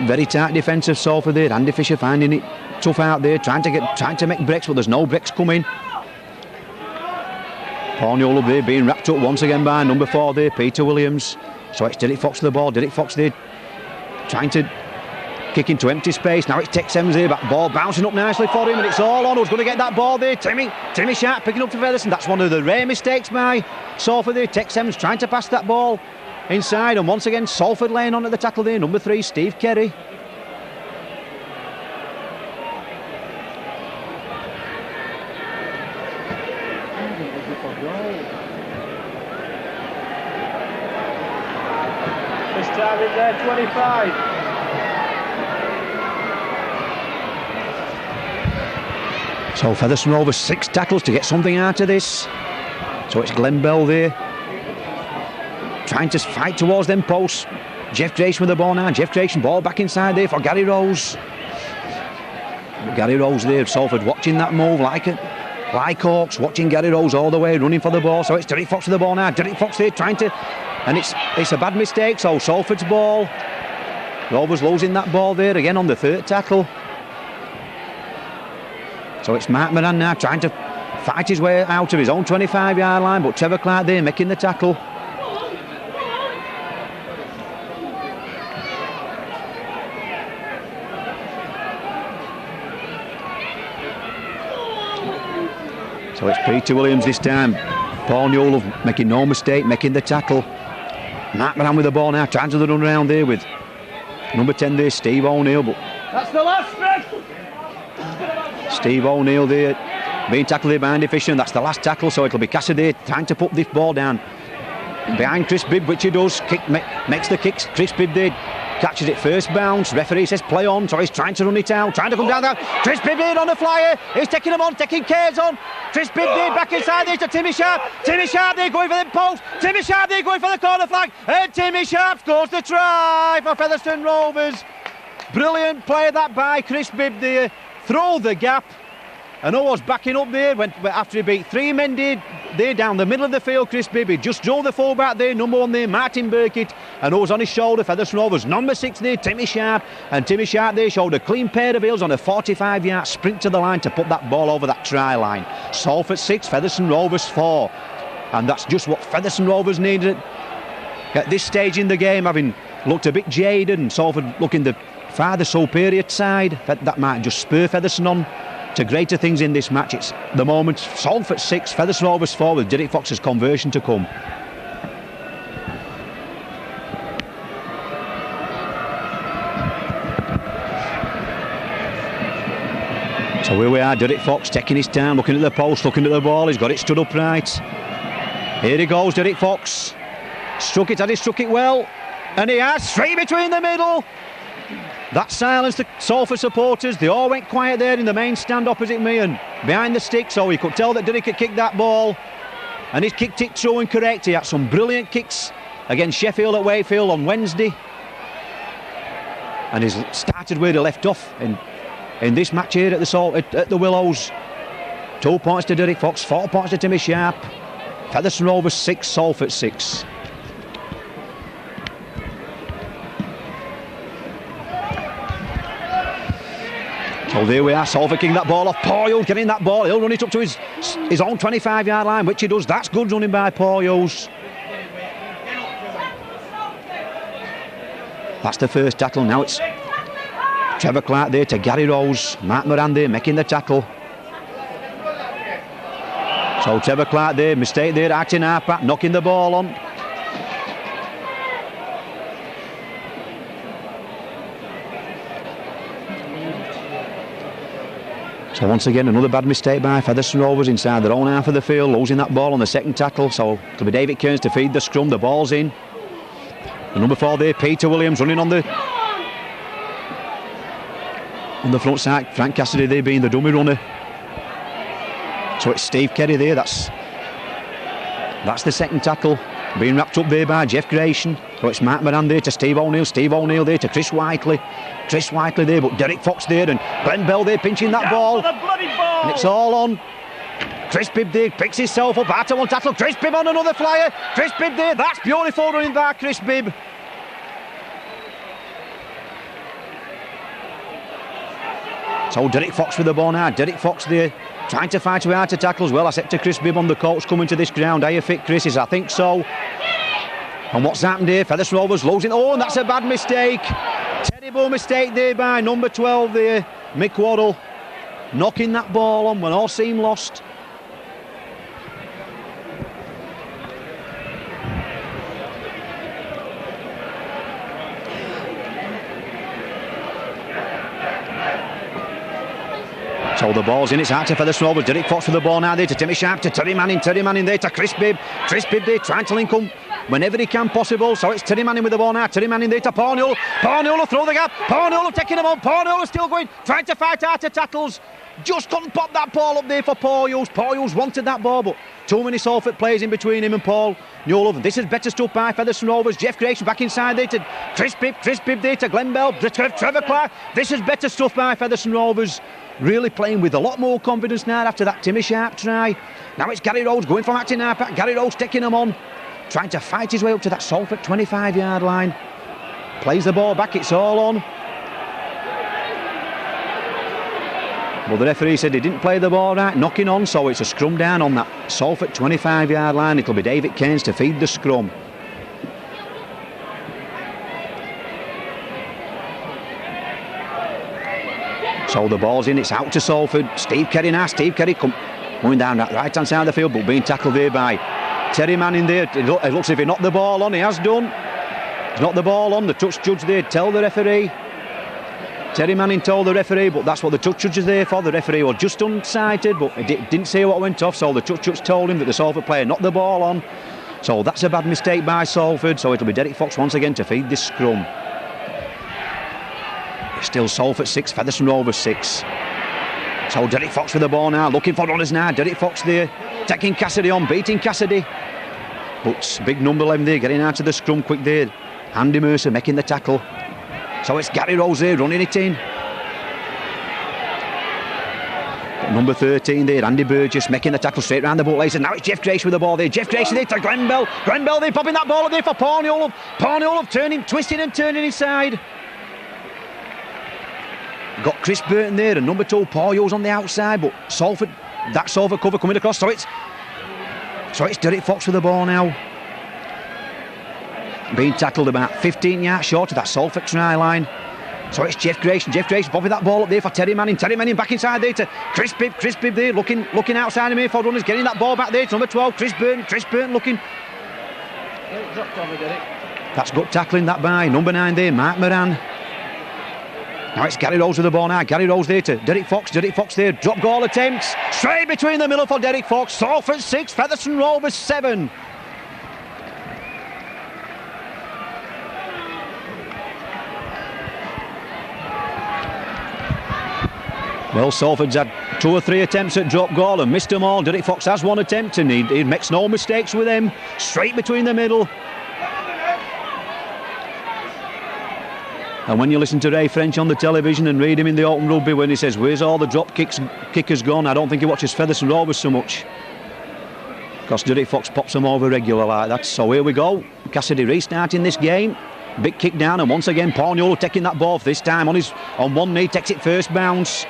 very tight defence of Salford there. Andy Fisher finding it tough out there, trying to make breaks, but there's no breaks coming. Paul Newell up there being wrapped up once again by number 4 there, Peter Williams. So it's Derek Fox to the ball. Derek Fox there trying to kick into empty space. Now it's Tex Sims there, back ball bouncing up nicely for him, and it's all on. Who's going to get that ball there? Timmy Sharp picking up for Featherstone. That's one of the rare mistakes by Salford there. Tex Sims trying to pass that ball inside, and once again Salford laying on at the tackle there, number 3, Steve Kerry. This time in there, 25. So Featherstone Rovers 6 tackles to get something out of this. So it's Glenn Bell there trying to fight towards them posts. Jeff Grayson with the ball now. Jeff Grayson, ball back inside there for Gary Rose. Gary Rose there, Salford watching that move like hawks, watching Gary Rose all the way, running for the ball. So it's Derek Fox with the ball now. Derek Fox there trying to, and it's a bad mistake. So Salford's ball. Rovers losing that ball there again on the 3rd tackle. So it's Mark Moran now trying to fight his way out of his own 25-yard line, but Trevor Clark there making the tackle. So it's Peter Williams this time. Paul Newell making no mistake, making the tackle. Mark Moran with the ball now, trying to run around there with number 10 there, Steve O'Neill. But that's the last break. Steve O'Neill there being tackled there by Andy Fisher, and that's the last tackle. So it'll be Cassidy trying to put this ball down behind Chris Bibb, which he does. Makes the kicks. Chris Bibb there catches it first bounce. Referee says play on, so he's trying to run it out, trying to come down there. Chris Bibb there on the flyer. He's taking him on, taking Cares on. Chris Bibb there back inside there to Timmy Sharp. Timmy Sharp there going for the post. Timmy Sharp there going for the corner flag. And Timmy Sharp scores the try for Featherstone Rovers. Brilliant play that by Chris Bibb there. Through the gap. And always backing up there after he beat 3 men there down the middle of the field. Chris Bibb, he just drove the fullback there, number 1 there, Martin Burkitt, and always on his shoulder, Featherstone Rovers. Number 6 there, Timmy Sharp, and Timmy Sharp there showed a clean pair of heels on a 45-yard sprint to the line to put that ball over that try line. Salford 6, Featherstone Rovers 4, and that's just what Featherstone Rovers needed at this stage in the game, having looked a bit jaded and Salford looking the farther superior side. That might just spur Featherstone on to greater things in this match. It's the moment. Salford 6, Featherstone Rovers 4, with Derek Fox's conversion to come. So here we are, Derek Fox taking his time, looking at the post, looking at the ball. He's got it stood upright. Here he goes, Derek Fox. Struck it, had he struck it well? And he has, straight between the middle. That silenced the Salford supporters. They all went quiet there in the main stand opposite me and behind the stick, so he could tell that Derek had kicked that ball, and he's kicked it true and correct. He had some brilliant kicks against Sheffield at Wakefield on Wednesday, and he's started where he left off in this match here at the Willows. 2 points to Derek Fox, 4 points to Timmy Sharp. Featherstone Rovers 6, Salford 6. So there we are, Salford kicking that ball off. Paul Hughes getting that ball. He'll run it up to his own 25-yard line, which he does. That's good running by Paul Hughes. That's the first tackle. Now it's Trevor Clark there to Gary Rose. Mark Moran there making the tackle. So Trevor Clark there, mistake there, acting halfback, knocking the ball on. So once again, another bad mistake by Featherstone Rovers inside their own half of the field, losing that ball on the second tackle. So it'll be David Kearns to feed the scrum. The ball's in. The number 4 there, Peter Williams, running on the front side. Frank Cassidy there being the dummy runner. So it's Steve Kerry there. That's the second tackle. Being wrapped up there by Jeff Grayson. So it's Mark Moran there to Steve O'Neill. Steve O'Neill there to Chris Whiteley. Chris Whiteley there, but Derek Fox there and Glenn Bell there pinching that ball. And it's all on. Chris Bibb there picks himself up after one tackle. Chris Bibb on another flyer. Chris Bibb there. That's beautiful running by Chris Bibb. So Derek Fox with the ball now. Derek Fox there trying to fight away out to tackles. Well, I said to Chris Bibb on the coach coming to this ground, are you fit, Chris? I think so. And what's happened here? Featherstone Rovers losing. Oh, and that's a bad mistake. Terrible mistake there by number 12 there, Mick Waddle. Knocking that ball on when all seemed lost. So the ball's in, it's out to Featherstone Rovers. Derek Fox with the ball now there to Timmy Sharp, to Terry Manning there to Chris Bibb. Chris Bibb there trying to link up whenever he can possible. So it's Terry Manning with the ball now. Terry Manning there to Paul Newell. Paul Newell will throw the gap. Paul Newell taking him on. Paul Newell still going, trying to fight out to tackles. Just couldn't pop that ball up there for Paul Hughes. Paul Hughes wanted that ball, but too many Salford players in between him and Paul Newell. This is better stuff by Featherstone Rovers. Jeff Grayson back inside there to Chris Bibb there to Glenn Bell, Trevor Clark. This is better stuff by Featherstone Rovers. Really playing with a lot more confidence now after that Timmy Sharp try. Now it's Gary Rhodes going from acting half back. Gary Rhodes taking him on, trying to fight his way up to that Salford 25-yard line. Plays the ball back, it's all on. Well, the referee said he didn't play the ball right, knocking on, so it's a scrum down on that Salford 25-yard line. It'll be David Kearns to feed the scrum. So the ball's in, it's out to Salford. Steve Kerry now, Steve Kerry coming down that right-hand side of the field, but being tackled there by Terry Manning there. It looks as if he knocked the ball on, he has done. He's knocked the ball on, the touch judge there, tell the referee. Terry Manning told the referee, but that's what the touch judge is there for. The referee was just unsighted, but he didn't see what went off, so the touch judge told him that the Salford player knocked the ball on. So that's a bad mistake by Salford, so it'll be Derek Fox once again to feed this scrum. Still Salford 6, Featherstone Rovers 6. So Derek Fox with the ball now, looking for runners now. Derek Fox there, taking Cassidy on, beating Cassidy. But big number 11 there, getting out of the scrum quick there. Andy Mercer making the tackle. So it's Gary Rose there, running it in. Number 13 there, Andy Burgess making the tackle straight round the boot laces. Now it's Jeff Grayson with the ball there. Jeff Grayson there to Glenn Bell. Glenn Bell there, popping that ball up there for Paul Newell. Paul Newell turning, twisting and turning inside. Got Chris Burton there and number 2 Paul Hughes on the outside, but Salford cover coming across, so it's Derek Fox with the ball now. Being tackled about 15 yards short of that Salford try line. So it's Jeff Grayson popping that ball up there for Terry Manning back inside there to Chris Bibb there looking outside of me for runners, getting that ball back there to number 12 Chris Burton looking. That's good tackling that by number 9 there, Mark Moran. Now it's Gary Rose with the ball now. Gary Rose there to Derek Fox there. Drop goal attempts. Straight between the middle for Derek Fox. Salford 6, Featherstone Rovers 7. Well, Salford's had 2 or 3 attempts at drop goal and missed them all. Derek Fox has 1 attempt and he makes no mistakes with them. Straight between the middle. And when you listen to Ray French on the television and read him in the Open Rugby when he says, where's all the drop kickers gone? I don't think he watches Featherstone Rovers so much. Because Derek Fox pops them over regular like that. So here we go. Cassidy restarting this game. Big kick down and once again Paul Newell taking that ball this time on one knee, takes it first bounce.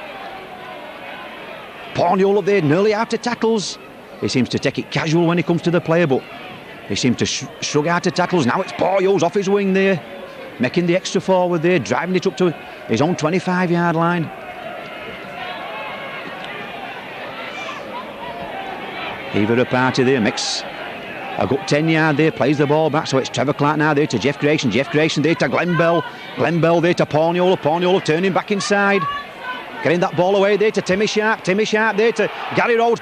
Paul Newell up there nearly out of tackles. He seems to take it casual when he comes to the player, but he seems to shrug out of tackles. Now it's Paul Hughes off his wing there, making the extra forward there, driving it up to his own 25-yard line. Eva Party there makes a good 10-yard there, plays the ball back, so it's Trevor Clark now there to Jeff Grayson there to Glenn Bell there to Paul Newell turning back inside. getting that ball away there to Timmy Sharp there to Gary Rose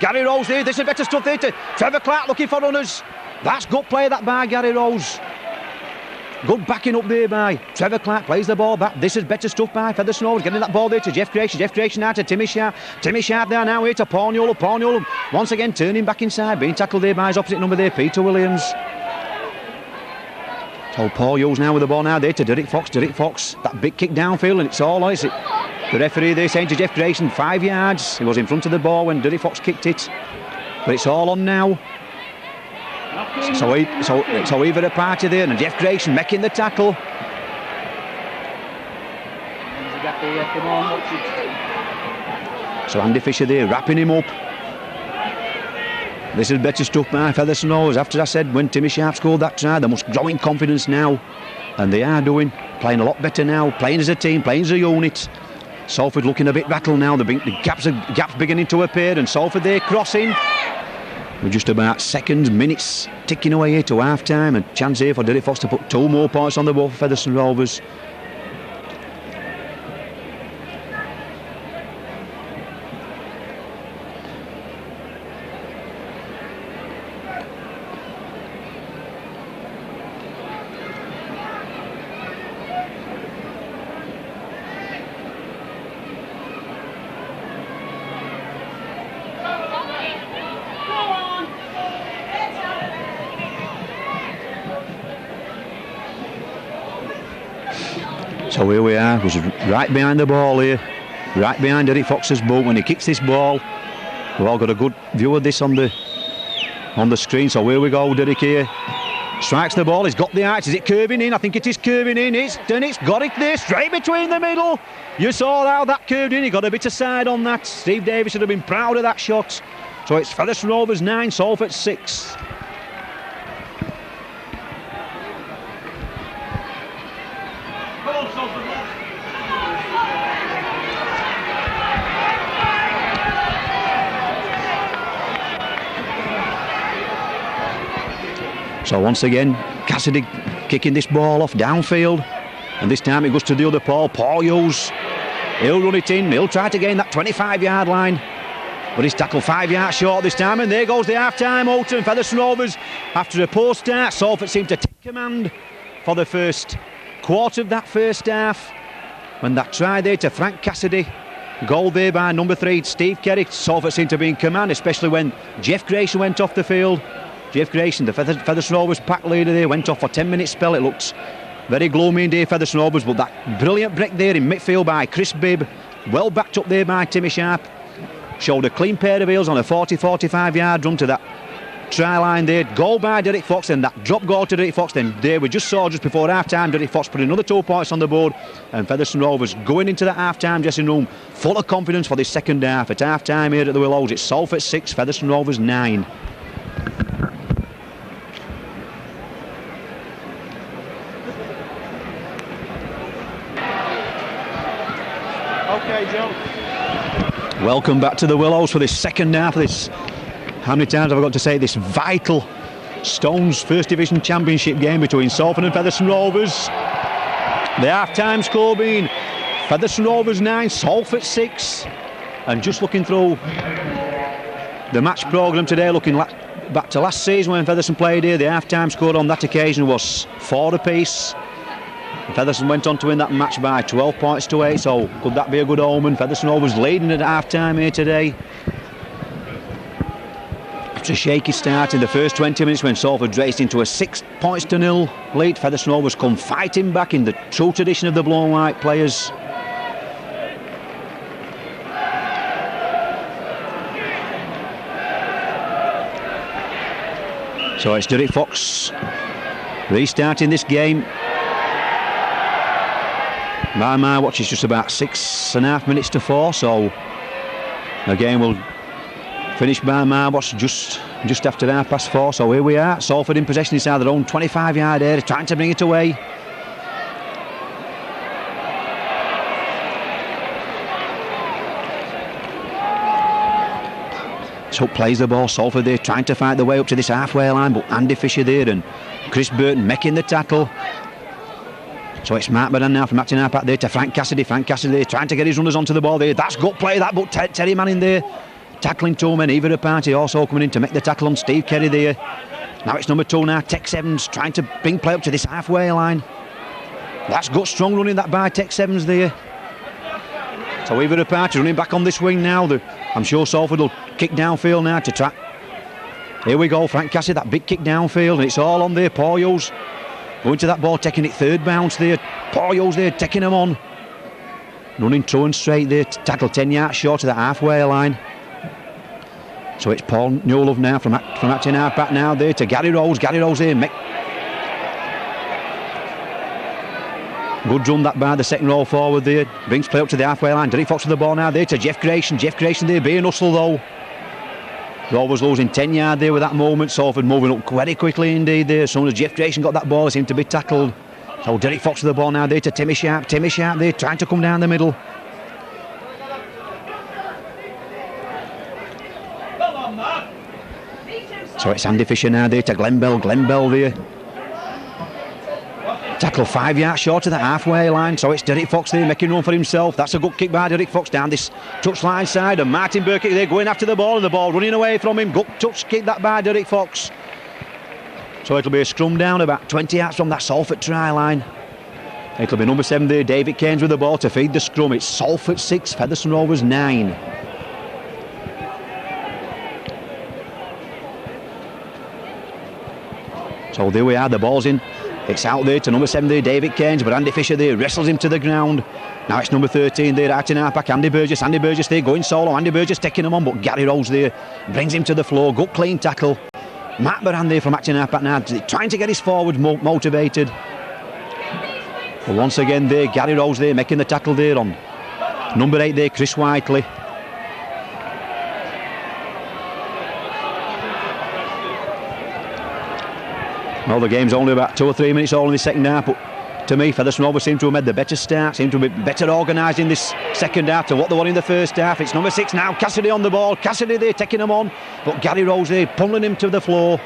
there, this is better stuff there to Trevor Clark looking for runners. That's good play that by Gary Rose. Good backing up there by Trevor Clark, plays the ball back. This is better stuff by Featherstone Rovers, getting that ball there to Jeff Creation now to Timmy Sharp there now here to Paul Newell once again turning back inside, being tackled there by his opposite number there, Peter Williams. So Paul Hughes now with the ball now there to Derek Fox, that big kick downfield, and it's all on, is it? The referee there saying to Jeff Creation 5 yards. He was in front of the ball when Derek Fox kicked it, but it's all on now. So either a party there, and Jeff Creation making the tackle. So Andy Fisher there wrapping him up. This is better stuff by Featherstone Rovers. After I said when Timmy Sharp scored that try, they must grow in confidence now, and they are doing, playing a lot better now, playing as a team, playing as a unit. Salford looking a bit rattled now. The gaps beginning to appear, and Salford there crossing. We're just about seconds, minutes ticking away here to half time, and chance here for Derek Fox to put 2 more points on the board for Featherstone Rovers. So here we are, was right behind the ball here, right behind Derek Fox's boot when he kicks this ball. We've all got a good view of this on the screen. So here we go, Derek here. Strikes the ball, he's got the height. Is it curving in? I think it is curving in. It's got it there, straight between the middle. You saw how that curved in, he got a bit of side on that. Steve Davis should have been proud of that shot. So it's Featherstone Rovers 9, Salford 6. So once again, Cassidy kicking this ball off downfield, and this time it goes to the other Paul Hughes. He'll run it in, he'll try to gain that 25-yard line, but he's tackled 5 yards short this time, and there goes the half-time out, and Featherstone Rovers, after a poor start, Salford seemed to take command for the first quarter of that first half, when that try there to Frank Cassidy, goal there by number 3, Steve Kerry. Salford seemed to be in command, especially when Jeff Creation went off the field. Jeff Creation, the Featherstone Rovers pack leader there, went off for a 10-minute spell. It looked very gloomy indeed, Featherstone Rovers, but that brilliant break there in midfield by Chris Bibb, well backed up there by Timmy Sharp, showed a clean pair of heels on a 40-45 yard run to that try line there. Goal by Derek Fox, and that drop goal to Derek Fox. Then there we just saw just before half time, Derek Fox put another 2 points on the board, and Featherstone Rovers going into the half time dressing room full of confidence for this second half. At half time here at the Willows, it's Salford 6, Featherstone Rovers 9. Okay, Joe. Welcome back to the Willows for this second half of this. How many times have I got to say this vital Stones First Division Championship game between Salford and Featherstone Rovers. The half-time score being Featherstone Rovers 9, Salford 6. And just looking through the match programme today, looking back to last season when Featherstone played here, the half-time score on that occasion was 4 apiece. Featherstone went on to win that match by 12 points to 8, so could that be a good omen? Featherstone Rovers leading at half-time here today. After a shaky start in the first 20 minutes when Salford raced into a 6 points to 0 lead, Featherstone Rovers come fighting back in the true tradition of the blue and white players. So it's Derek Fox restarting this game. By my watch, it's just about 6.5 minutes to 4, so the game will finish by my watch just after 4:30. So here we are, Salford in possession inside their own 25-yard area, trying to bring it away. So plays the ball, Salford there trying to fight their way up to this halfway line, but Andy Fisher there and Chris Burton making the tackle. So it's Mark Moran now from acting half back there to Frank Cassidy. Frank Cassidy trying to get his runners onto the ball there. That's good play that, but Terry Manning there tackling two men either apart. Also coming in to make the tackle on Steve Kerry there. Now it's number 2 now, Tex Evans trying to bring play up to this halfway line. That's good strong running that by Tex Evans there. So either apart running back on this wing now. I'm sure Salford will kick downfield now to track. Here we go, Frank Cassidy, that big kick downfield, and it's all on there. Paul Hughes going to that ball, taking it third bounce there. Paul Hughes there, taking him on. Running true and straight there, tackle 10 yards short of the halfway line. So it's Paul Newlove now from acting half back now there to Gary Rose. Gary Rose there. Good run that by the second row forward there. Brings play up to the halfway line. Derek Fox with the ball now there to Jeff Grayson. Jeff Grayson there being hustled though. Rovers losing 10 yards there with that moment. Salford moving up very quickly indeed there. As soon as Jeff Grayson got that ball, he seemed to be tackled. So Derek Fox with the ball now there to Timmy Sharp. Timmy Sharp there trying to come down the middle. So it's Andy Fisher now there to Glenn Bell. Glenn Bell there. Tackle 5 yards short of the halfway line. So it's Derek Fox there making room for himself. That's a good kick by Derek Fox down this touchline side. And Martin Burkitt there going after the ball, and the ball running away from him. Good touch kick that by Derek Fox. So it'll be a scrum down about 20 yards from that Salford try line. It'll be number 7 there, David Keynes with the ball to feed the scrum. It's Salford 6, Featherstone Rovers 9. So there we are, the ball's in. It's out there to number 7 there, David Keynes, but Andy Fisher there wrestles him to the ground. Now it's number 13 there, acting half back, Andy Burgess. Andy Burgess there going solo. Andy Burgess taking him on, but Gary Rose there brings him to the floor. Good clean tackle. Matt Moran there from acting half back now, trying to get his forward motivated. But once again there, Gary Rose there making the tackle there on number 8 there, Chris Whiteley. Well, the game's only about 2 or 3 minutes all in the second half, but to me, Featherstone Rovers seem to have made the better start, seem to be better organised in this second half to what they were in the first half. It's number 6 now, Cassidy on the ball. Cassidy there taking him on, but Gary Rose there pummeling him to the floor.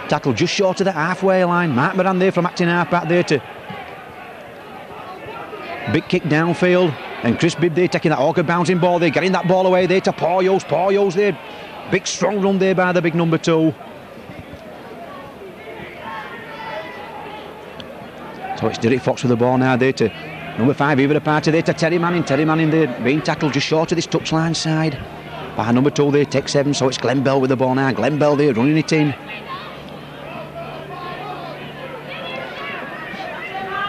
Tackle just short of the halfway line. Mark Moran there from acting half back there to big kick downfield, and Chris Bibb there taking that awkward bouncing ball there, getting that ball away there to Paul Hughes. Paul Hughes there, big strong run there by the big number 2. So it's Derek Fox with the ball now there to number 5, either a party there to Terry Manning. Terry Manning there being tackled just short of this touchline side by number 2 there, Tex Evans. So it's Glenn Bell with the ball now. Glenn Bell there running it in.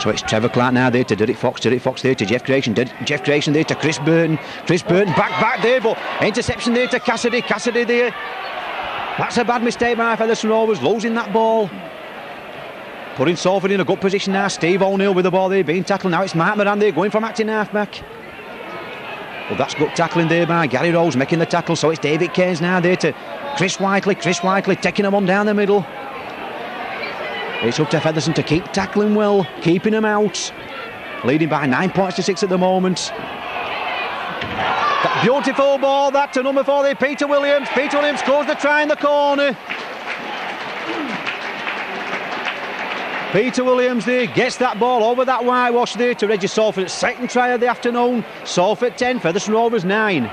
So it's Trevor Clark now there to Derek Fox. Derek Fox there to Jeff Grayson. Jeff Grayson there to Chris Burton. Chris Burton back there, but interception there to Cassidy. Cassidy there. That's a bad mistake by Featherstone Rovers, losing that ball. Putting Salford in a good position now. Steve O'Neill with the ball there being tackled. Now it's Mark Moran there going from acting halfback. Well, that's good tackling there by Gary Rose making the tackle. So it's David Keynes now there to Chris Whiteley. Chris Whiteley taking him on down the middle. It's up to Featherstone to keep tackling well, keeping him out. Leading by 9 points to 6 at the moment. That beautiful ball that to number 4 there, Peter Williams. Peter Williams scores the try in the corner. Peter Williams there gets that ball over that whitewash there to register Salford's second try of the afternoon. Salford 10, Featherstone Rovers 9.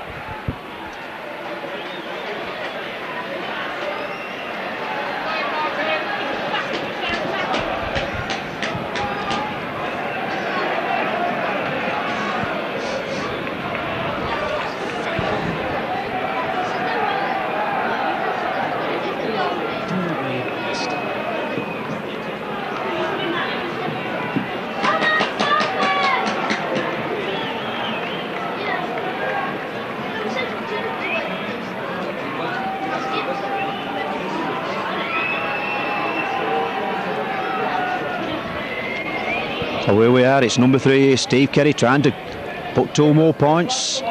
So here we are, it's number 3, Steve Kerry trying to put 2 more points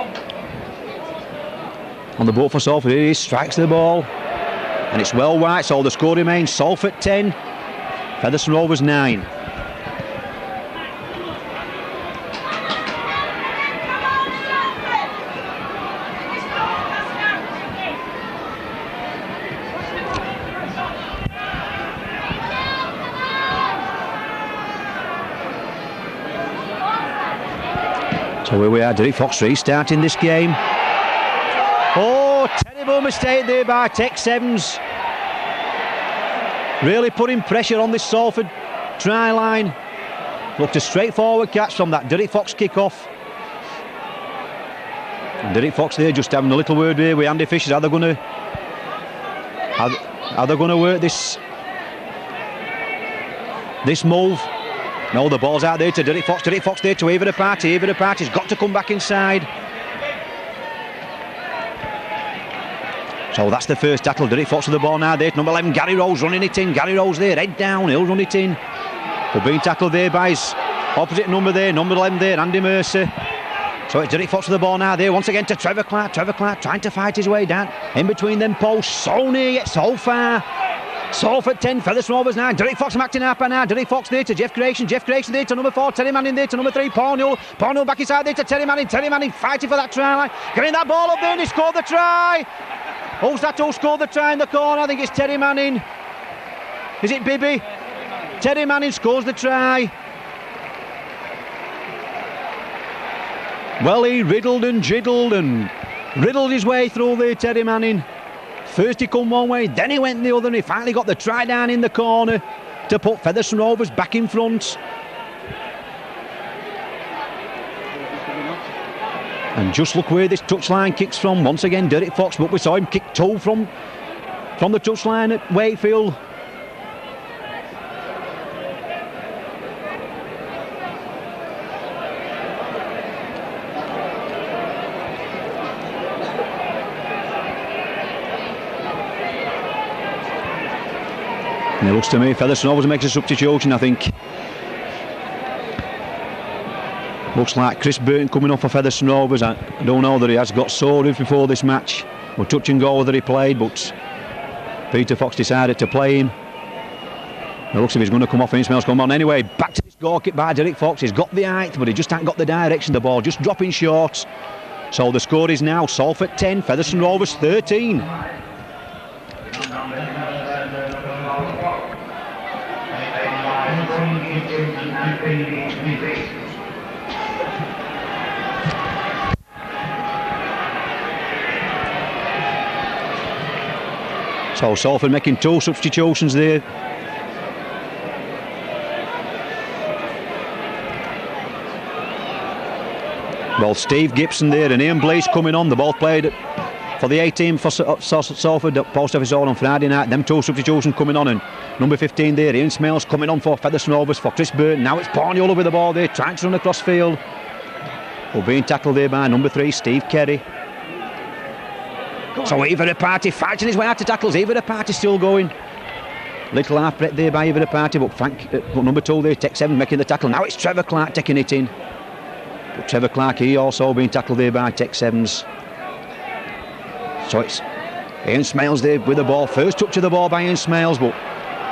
on the board for Salford. Here he strikes the ball and it's well wide, so the score remains Salford 10, Featherstone Rovers 9. So here we are, Derek Fox restarting this game. Oh, terrible mistake there by Tex Evans. Really putting pressure on this Salford try line. Looked a straightforward catch from that Derek Fox kick-off. And Derek Fox there just having a little word here with Andy Fisher. Are they going to work this move? No, the ball's out there to Derek Fox. Derek Fox there to Eva the Party. Eva the Party's got to come back inside. So that's the first tackle. Derek Fox with the ball now there to number 11. Gary Rose running it in. Gary Rose there, head down. He'll run it in. But being tackled there by his opposite number there, number 11 there, Andy Mercer. So it's Derek Fox with the ball now there. Once again to Trevor Clark. Trevor Clark trying to fight his way down. In between them posts. So near yet so far. Salford 10, Featherstone Rovers 9. Derek Fox from acting up now. Derek Fox there to Jeff Creation. Jeff Creation there to number 4. Terry Manning there to number 3. Paul Newell. Paul Newell back inside there to Terry Manning. Terry Manning fighting for that try line. Getting that ball up there and he scored the try. Who's that who scored the try in the corner? I think it's Terry Manning. Is it Bibby? Terry Manning scores the try. Well, he riddled and jiddled and riddled his way through there, Terry Manning. First he come one way, then he went the other, and he finally got the try down in the corner to put Featherstone Rovers back in front. And just look where this touchline kicks from. Once again, Derek Fox, but we saw him kick 2 from the touchline at Wakefield. And it looks to me Featherstone Rovers makes a substitution, I think. Looks like Chris Burton coming off for Featherstone Rovers. I don't know that he has got sore before this match. We'll touch and go whether he played, but Peter Fox decided to play him. It looks like he's going to come off and smells come on. Anyway, back to this goal kick by Derek Fox. He's got the height, but he just hasn't got the direction of the ball, just dropping short. So the score is now Salford 10, Featherstone Rovers 13. So Salford making 2 substitutions there. Well, Steve Gibson there and Ian Blaze coming on. They both played for the A-team for Salford at Post Office Hall on Friday night. Them 2 substitutions coming on, and number 15 there, Ian Smales coming on for Featherstone Rovers for Chris Burton. Now it's Paul Newell with the ball there, trying to run across field. Well, being tackled there by number 3, Steve Kerry. So Eva the Party fighting his way out to tackles. Eva the Party still going. Little half break there by Eva the Party, but number 2 there, Tex Evans making the tackle. Now it's Trevor Clark taking it in. But Trevor Clark, he also being tackled there by Tex Evans. So it's Ian Smales there with the ball. First touch of the ball by Ian Smales, but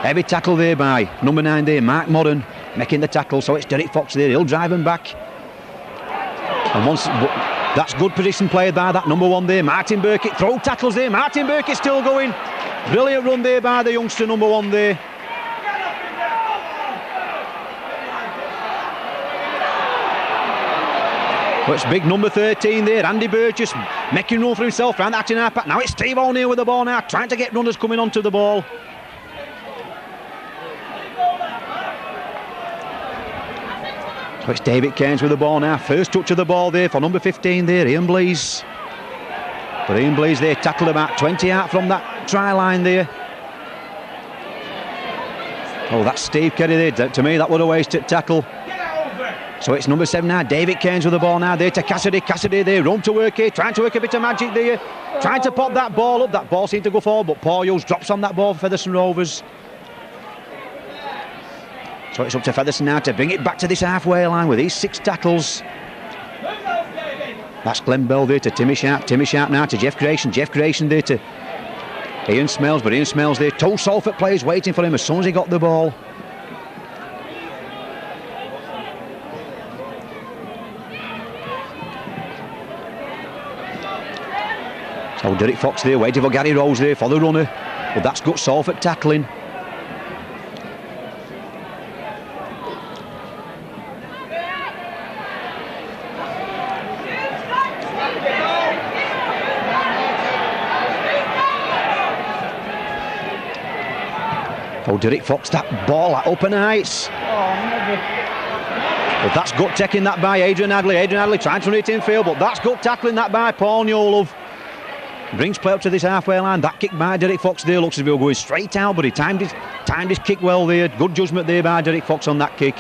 heavy tackle there by number 9 there, Mark Modern, making the tackle. So it's Derek Fox there, he'll drive him back. And once, that's good position played by that number 1 there, Martin Burkitt. Throw tackles there, Martin Burkitt still going. Brilliant run there by the youngster number 1 there. But it's big number 13 there, Andy Burgess, making room for himself round that in our pack. Now it's Steve O'Neill with the ball now, trying to get runners coming onto the ball. So it's David Cairns with the ball now. First touch of the ball there for number 15 there, Ian Blease. But Ian Blease there tackled about 20 out from that try line there. Oh, that's Steve Kerry there. To me, that was a wasted tackle. So it's number 7 now, David Cairns with the ball now there to Cassidy. Cassidy there, room to work here, trying to work a bit of magic there. Trying to pop that ball up. That ball seemed to go forward, but Paul Hughes drops on that ball for Featherstone Rovers. So it's up to Featherstone now to bring it back to this halfway line with these 6 tackles. That's Glenn Bell there to Timmy Sharp. Timmy Sharp now to Jeff Creation. Jeff Creation there to Ian Smales, but Ian Smales there. 2 Salford players waiting for him as soon as he got the ball. So Derek Fox there, waiting for Gary Rose there for the runner. But that's good Salford tackling. Oh, Derek Fox, that ball at open heights. But that's good taking that by Adrian Hadley. Adrian Hadley trying to run it in field, but that's good tackling that by Paul Newlove. Brings play up to this halfway line. That kick by Derek Fox there looks as if he was going straight out, but he timed his kick well there. Good judgment there by Derek Fox on that kick.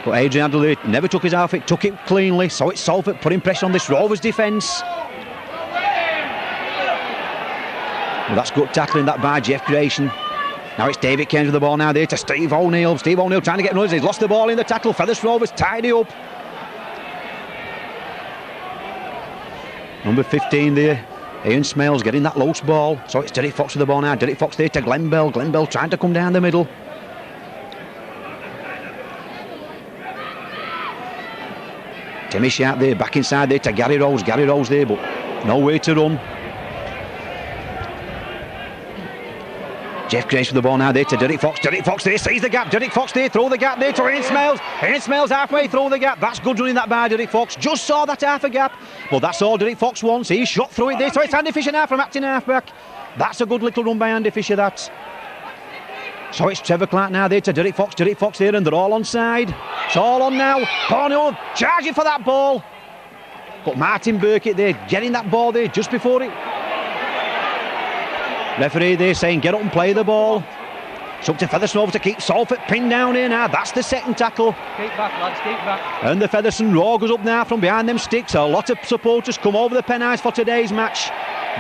But Adrian Hadley never took his outfit, took it cleanly. So it's Salford putting pressure on this Rovers defence. Well, that's good tackling that by Jeff Grayson. Now it's David Keynes with the ball now there to Steve O'Neill. Steve O'Neill trying to get runners. He's lost the ball in the tackle. Feathers Rovers tidy up. Number 15 there, Ian Smales getting that loose ball. So it's Derek Fox with the ball now. Derek Fox there to Glenn Bell. Glenn Bell trying to come down the middle. Timmy Sharp there, back inside there to Gary Rose. Gary Rose there, but no way to run. Jeff Grace with the ball now there to Derek Fox. Derek Fox there, sees the gap. Derek Fox there, throw the gap there to Ian Smales. Ian Smales halfway through the gap. That's good running that by Derek Fox. Just saw that half a gap. But that's all Derek Fox wants. He shot through it there. So it's Andy Fisher now from acting halfback. That's a good little run by Andy Fisher, that. So it's Trevor Clark now there to Derek Fox. Derek Fox there, and they're all onside. It's all on now. Cornell charging for that ball. But Martin Burkitt there, getting that ball there just before it. Referee there saying get up and play the ball. It's up to Featherstone to keep Salford pinned down here now. That's the second tackle. Keep back, lads, keep back. And the Featherstone Raw goes up now from behind them sticks. A lot of supporters come over the Pennines for today's match.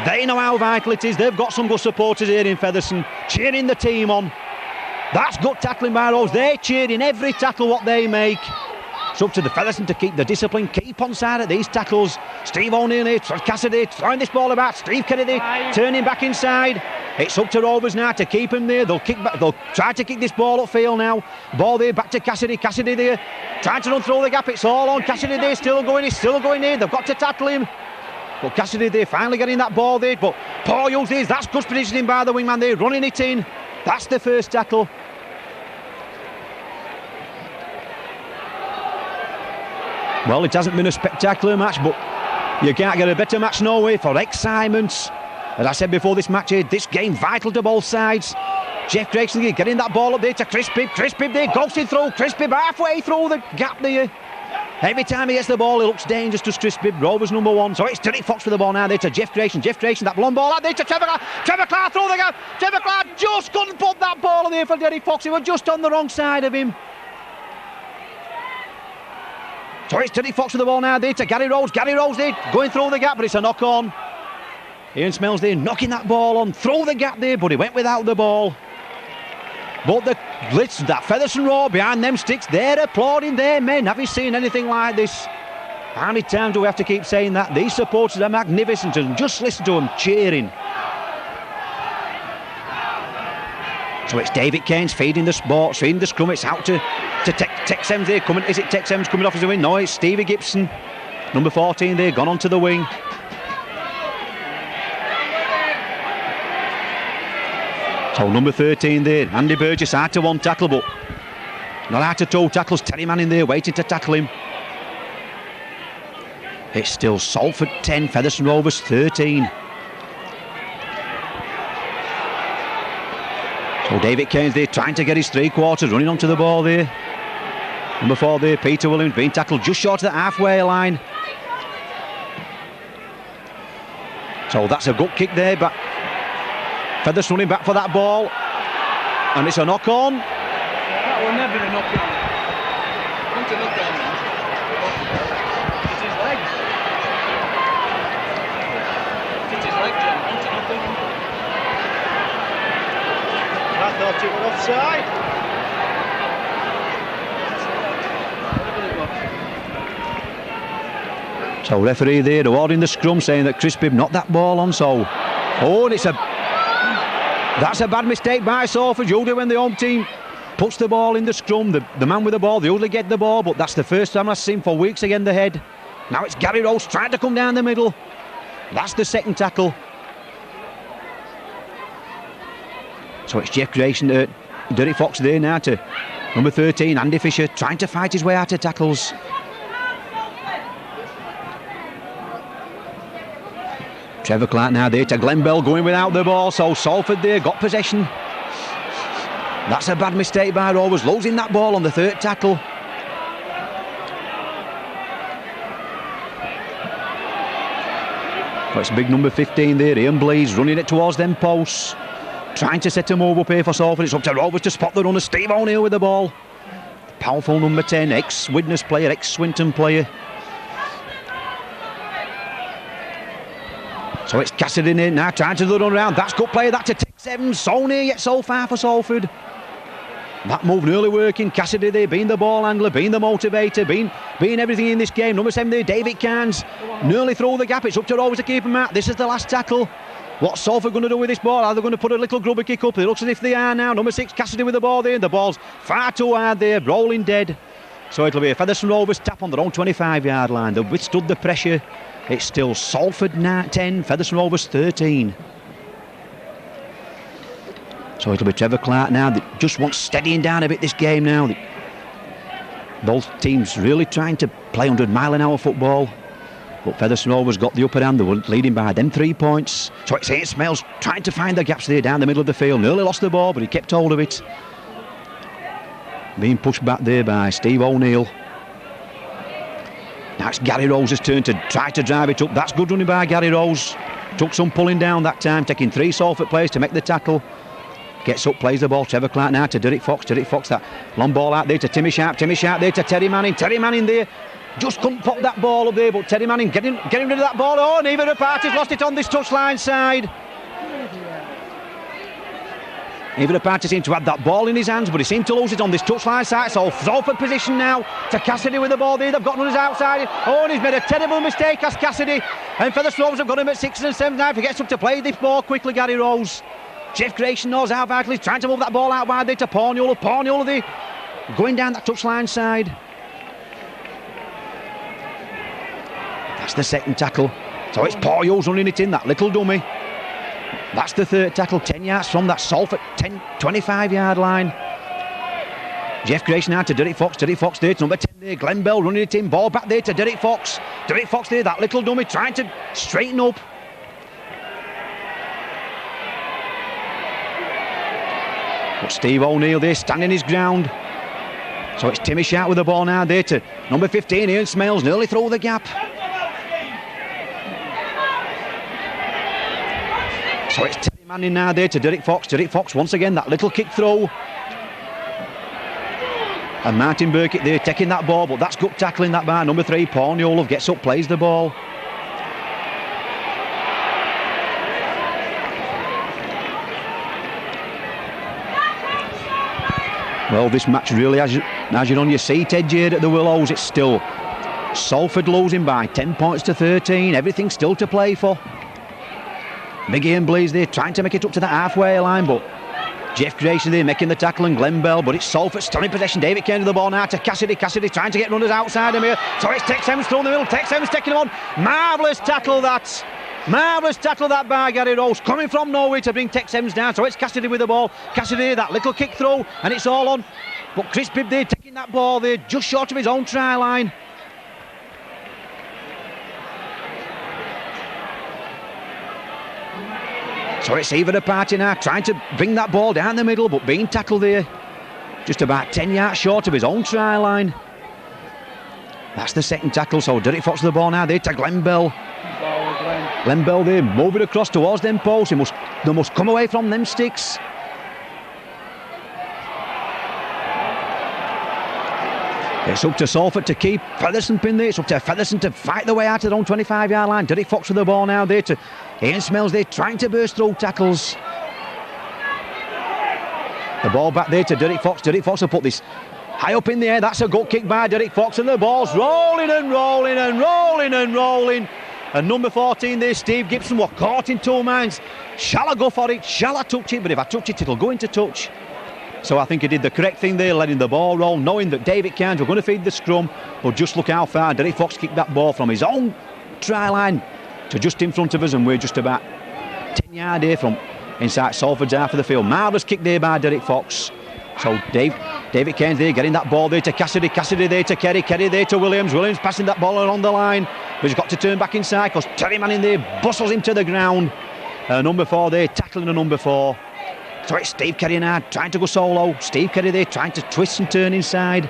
They know how vital it is. They've got some good supporters here in Featherstone cheering the team on. That's good tackling by Rose. They're cheering every tackle what they make. It's up to the Featherstone to keep the discipline, keep on side at these tackles. Steve O'Neill here, Cassidy throwing this ball about. Steve Kennedy turning back inside. It's up to Rovers now to keep him there. They'll kick back. They'll try to kick this ball upfield now. Ball there back to Cassidy. Cassidy there trying to run through the gap. It's all on Cassidy there. Still going. He's still going in. They've got to tackle him. But Cassidy there finally getting that ball there. But Paul Hughes there. That's good positioning by the wingman there, running it in. That's the first tackle. Well, it hasn't been a spectacular match, but you can't get a better match no way for excitement. As I said before this match here, this game vital to both sides. Jeff Grayson getting that ball up there to Chris Bibb. Chris Bibb there, ghosting through. Chris Bibb halfway through the gap there. Every time he gets the ball, he looks dangerous to Chris Bibb. Rovers number 1. So it's Derek Fox with the ball now there to Jeff Grayson. Jeff Grayson, that long ball out there to Trevor Clark. Trevor Clark through the gap. Trevor Clark just couldn't put that ball there for Derek Fox. He was just on the wrong side of him. So it's Derek Fox with the ball now there to Gary Rose. Gary Rose there going through the gap, but it's a knock on. Ian Smales there knocking that ball on through the gap there, but he went without the ball. But that Featherstone Raw behind them sticks, they're applauding their men. Have you seen anything like this? How many times do we have to keep saying that? These supporters are magnificent, and just listen to them cheering. So it's David Keynes feeding the sport, feeding the scrum. It's out to Tex Ems there coming. Is it Tex Ems coming off as a win? No, it's Stevie Gibson, number 14 there, gone onto the wing. So number 13 there, Andy Burgess out to one tackle, but not out to two tackles. Terry Manning there waiting to tackle him. It's still Salford 10, Featherstone Rovers 13. So David Keynes there trying to get his three quarters, running onto the ball there. Number 4 there, Peter Williams being tackled just short of the halfway line. So that's a good kick there, but Featherstone running back for that ball. And it's a knock on. That will never be a knock on. It's a knock on. It's his leg. It's his leg, Jim. It's a knock on. I thought it was offside. So referee there awarding the scrum, saying that Chris Bibb knocked that ball on. So, oh, and that's a bad mistake by Salford. Usually when the home team puts the ball in the scrum, the man with the ball, they usually get the ball, but that's the first time I've seen for weeks again the head. Now it's Gary Rose trying to come down the middle. That's the second tackle. So it's Jeff Grayson, Derek Fox there now to number 13, Andy Fisher, trying to fight his way out of tackles. Trevor Clark now there to Glenn Bell going without the ball, so Salford there got possession. That's a bad mistake by Rovers, losing that ball on the third tackle. Well, it's big number 15 there, Ian Blease, running it towards them posts. Trying to set a move up here for Salford. It's up to Rovers to spot the runner. Steve O'Neill with the ball. Powerful number 10, ex-Widnes player, ex-Swinton player. So it's Cassidy in now, trying to run around. That's good play, that's a Tex Evans. So near yet so far for Salford. That move nearly working. Cassidy there, being the ball handler, being the motivator, being everything in this game. Number 7 there, David Cairns, nearly through the gap. It's up to Rovers to keep him out. This is the last tackle. What's Salford going to do with this ball? Are they going to put a little grubber kick up? It looks as if they are now. Number 6, Cassidy with the ball there. The ball's far too hard there, rolling dead. So it'll be a Featherstone Rovers tap on their own 25-yard line. They've withstood the pressure. It's still Salford 10, Featherstone Rovers 13. So it'll be Trevor Clark now that just wants steadying down a bit this game now. Both teams really trying to play 100-mile-an-hour football. But Featherstone Rovers got the upper hand. They were leading by them 3 points. So it's Ian Smales trying to find the gaps there down the middle of the field. Nearly lost the ball, but he kept hold of it. Being pushed back there by Steve O'Neill. Now it's Gary Rose's turn to try to drive it up. That's good running by Gary Rose. Took some pulling down that time, taking 3 Salford players to make the tackle. Gets up, plays the ball. Trevor Clark now to Derek Fox. Derek Fox, that long ball out there to Timmy Sharp. Timmy Sharp there to Terry Manning. Terry Manning there. Just couldn't pop that ball up there, but Terry Manning getting rid of that ball. Oh, neither of the parties lost it on this touchline side. Neither of the parties seemed to have that ball in his hands, but he seemed to lose it on this touchline side. So Salford position now to Cassidy with the ball there. They've got runners outside. Oh, and he's made a terrible mistake as Cassidy. And for the Rovers have got him at 6 and 7 now. If he gets up to play this ball quickly, Gary Rose. Jeff Grayson knows how vital he's trying to move that ball out wide there to Porniola. Porniola there going down that touchline side. That's the second tackle. So it's Porio's running it in, that little dummy. That's the third tackle, 10 yards from that Salford 25-yard line. Jeff Grayson now to Derek Fox. Derek Fox there to number 10 there. Glenn Bell running it in. Ball back there to Derek Fox. Derek Fox there, that little dummy trying to straighten up. But Steve O'Neill there standing his ground. So it's Timmy Sharp with the ball now there to number 15, Ian Smales, nearly through the gap. So it's Terry Manning now there to Derek Fox. Derek Fox once again, that little kick throw. And Martin Burkitt there taking that ball, but that's good tackling that by number 3, Paul Newell, gets up, plays the ball. Well, this match really has you on your seat edge here at the Willows. It's still Salford losing by 10 points to 13. Everything still to play for. Big Ian Blease there trying to make it up to the halfway line, but Jeff Grayson there making the tackle and Glenn Bell, but it's Salford still in possession. David Kane to the ball now to Cassidy. Cassidy trying to get runners outside him here. So it's Tex Evans through the middle. Tex Evans taking him on. Marvellous tackle that. Marvellous tackle that by Gary Rose, coming from nowhere to bring Tex Evans down. So it's Cassidy with the ball. Cassidy, that little kick throw, and it's all on. But Chris Bibb there taking that ball there just short of his own try line. So it's either the party now trying to bring that ball down the middle, but being tackled there just about 10 yards short of his own try line. That's the second tackle. So Derek Fox with the ball now there to Glenn Bell. Glenn Bell there moving across towards them posts. They must come away from them sticks. It's up to Salford to keep Featherstone pinned there. It's up to Featherstone to fight the way out of their own 25-yard line. Derek Fox with the ball now there to Ian Smales there trying to burst through tackles. The ball back there to Derek Fox. Derek Fox will put this high up in the air. That's a good kick by Derek Fox, and the ball's rolling and rolling and rolling and rolling. And number 14 there, Steve Gibson, were caught in two minds. Shall I go for it? Shall I touch it? But if I touch it, it'll go into touch. So I think he did the correct thing there, letting the ball roll, knowing that David Cairns were going to feed the scrum. But just look how far Derek Fox kicked that ball from his own try line to just in front of us, and we're just about 10 yards here from inside Salford's half of the field. Marvellous kick there by Derek Fox. So David Cairns there getting that ball there to Cassidy. Cassidy there to Kerry. Kerry there to Williams. Williams passing that ball along the line. But he's got to turn back inside because Terry Manning there bustles him to the ground. Number 4 there tackling a number 4. So it's Steve Kerry now trying to go solo. Steve Kerry there trying to twist and turn inside.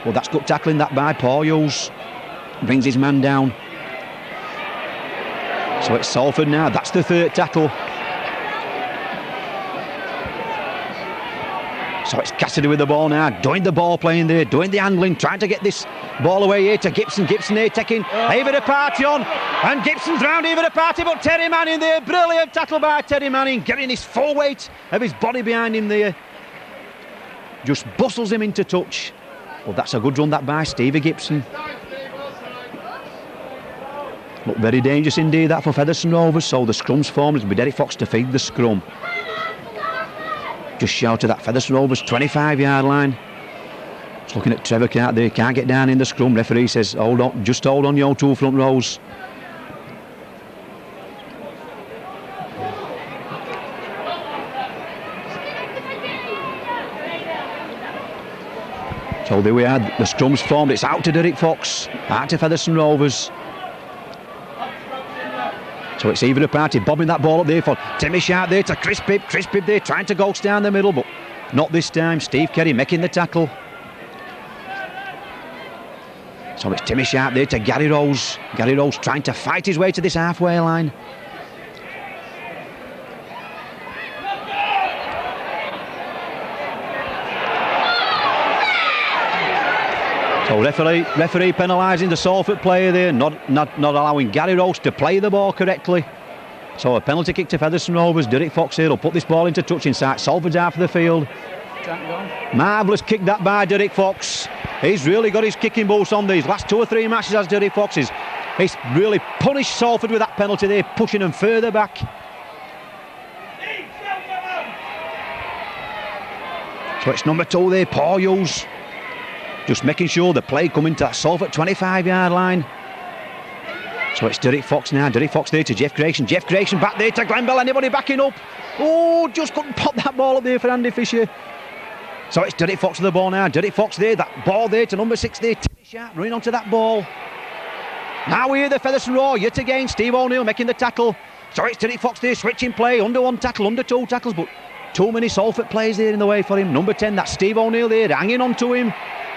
Well, that's good tackling that by Paul Hughes. Brings his man down. So it's Salford now. That's the third tackle. So it's Cassidy with the ball now, doing the ball playing there, doing the handling, trying to get this ball away here to Gibson. Gibson here taking Ava the party on, and Gibson's round Ava the party, but Terry Manning there, brilliant tackle by Terry Manning, getting his full weight of his body behind him there. Just bustles him into touch. Well, that's a good run that by Stevie Gibson. Look very dangerous indeed that for Featherstone Rovers, so the scrum's formed. It'll be Derek Fox to feed the scrum. Just short of that Featherstone Rovers 25-yard line. Just looking at Trevor Cart there, can't get down in the scrum. Referee says, hold on, just hold on your two front rows. So there we are, the scrum's formed. It's out to Derek Fox, out to Featherstone Rovers. So it's even a party bobbing that ball up there for Timmy Sharp there to Chris Bibb. Chris Bibb there trying to ghost down the middle, but not this time. Steve Kerry making the tackle. So it's Timmy Sharp there to Gary Rose. Gary Rose trying to fight his way to this halfway line. So referee penalising the Salford player there, not allowing Gary Rose to play the ball correctly. So a penalty kick to Featherstone Rovers. Derek Fox here will put this ball into touch inside Salford's half of the field. Marvellous kick that by Derek Fox. He's really got his kicking boots on these last 2 or 3 matches as Derek Fox is. He's really punished Salford with that penalty there, pushing them further back. So it's number 2 there, Paul Hughes. Just making sure the play coming to that Salford 25-yard line. So it's Derek Fox now. Derek Fox there to Jeff Grayson. Jeff Grayson back there to Glenn Bell. Anybody backing up? Oh, just couldn't pop that ball up there for Andy Fisher. So it's Derek Fox with the ball now. Derek Fox there. That ball there to number 6 there. Timmy Sharp running onto that ball. Now we hear the Featherstone Roar yet again. Steve O'Neill making the tackle. So it's Derek Fox there switching play. Under 1 tackle, under 2 tackles, but too many Salford players there in the way for him. Number 10, that's Steve O'Neill there, hanging on to him.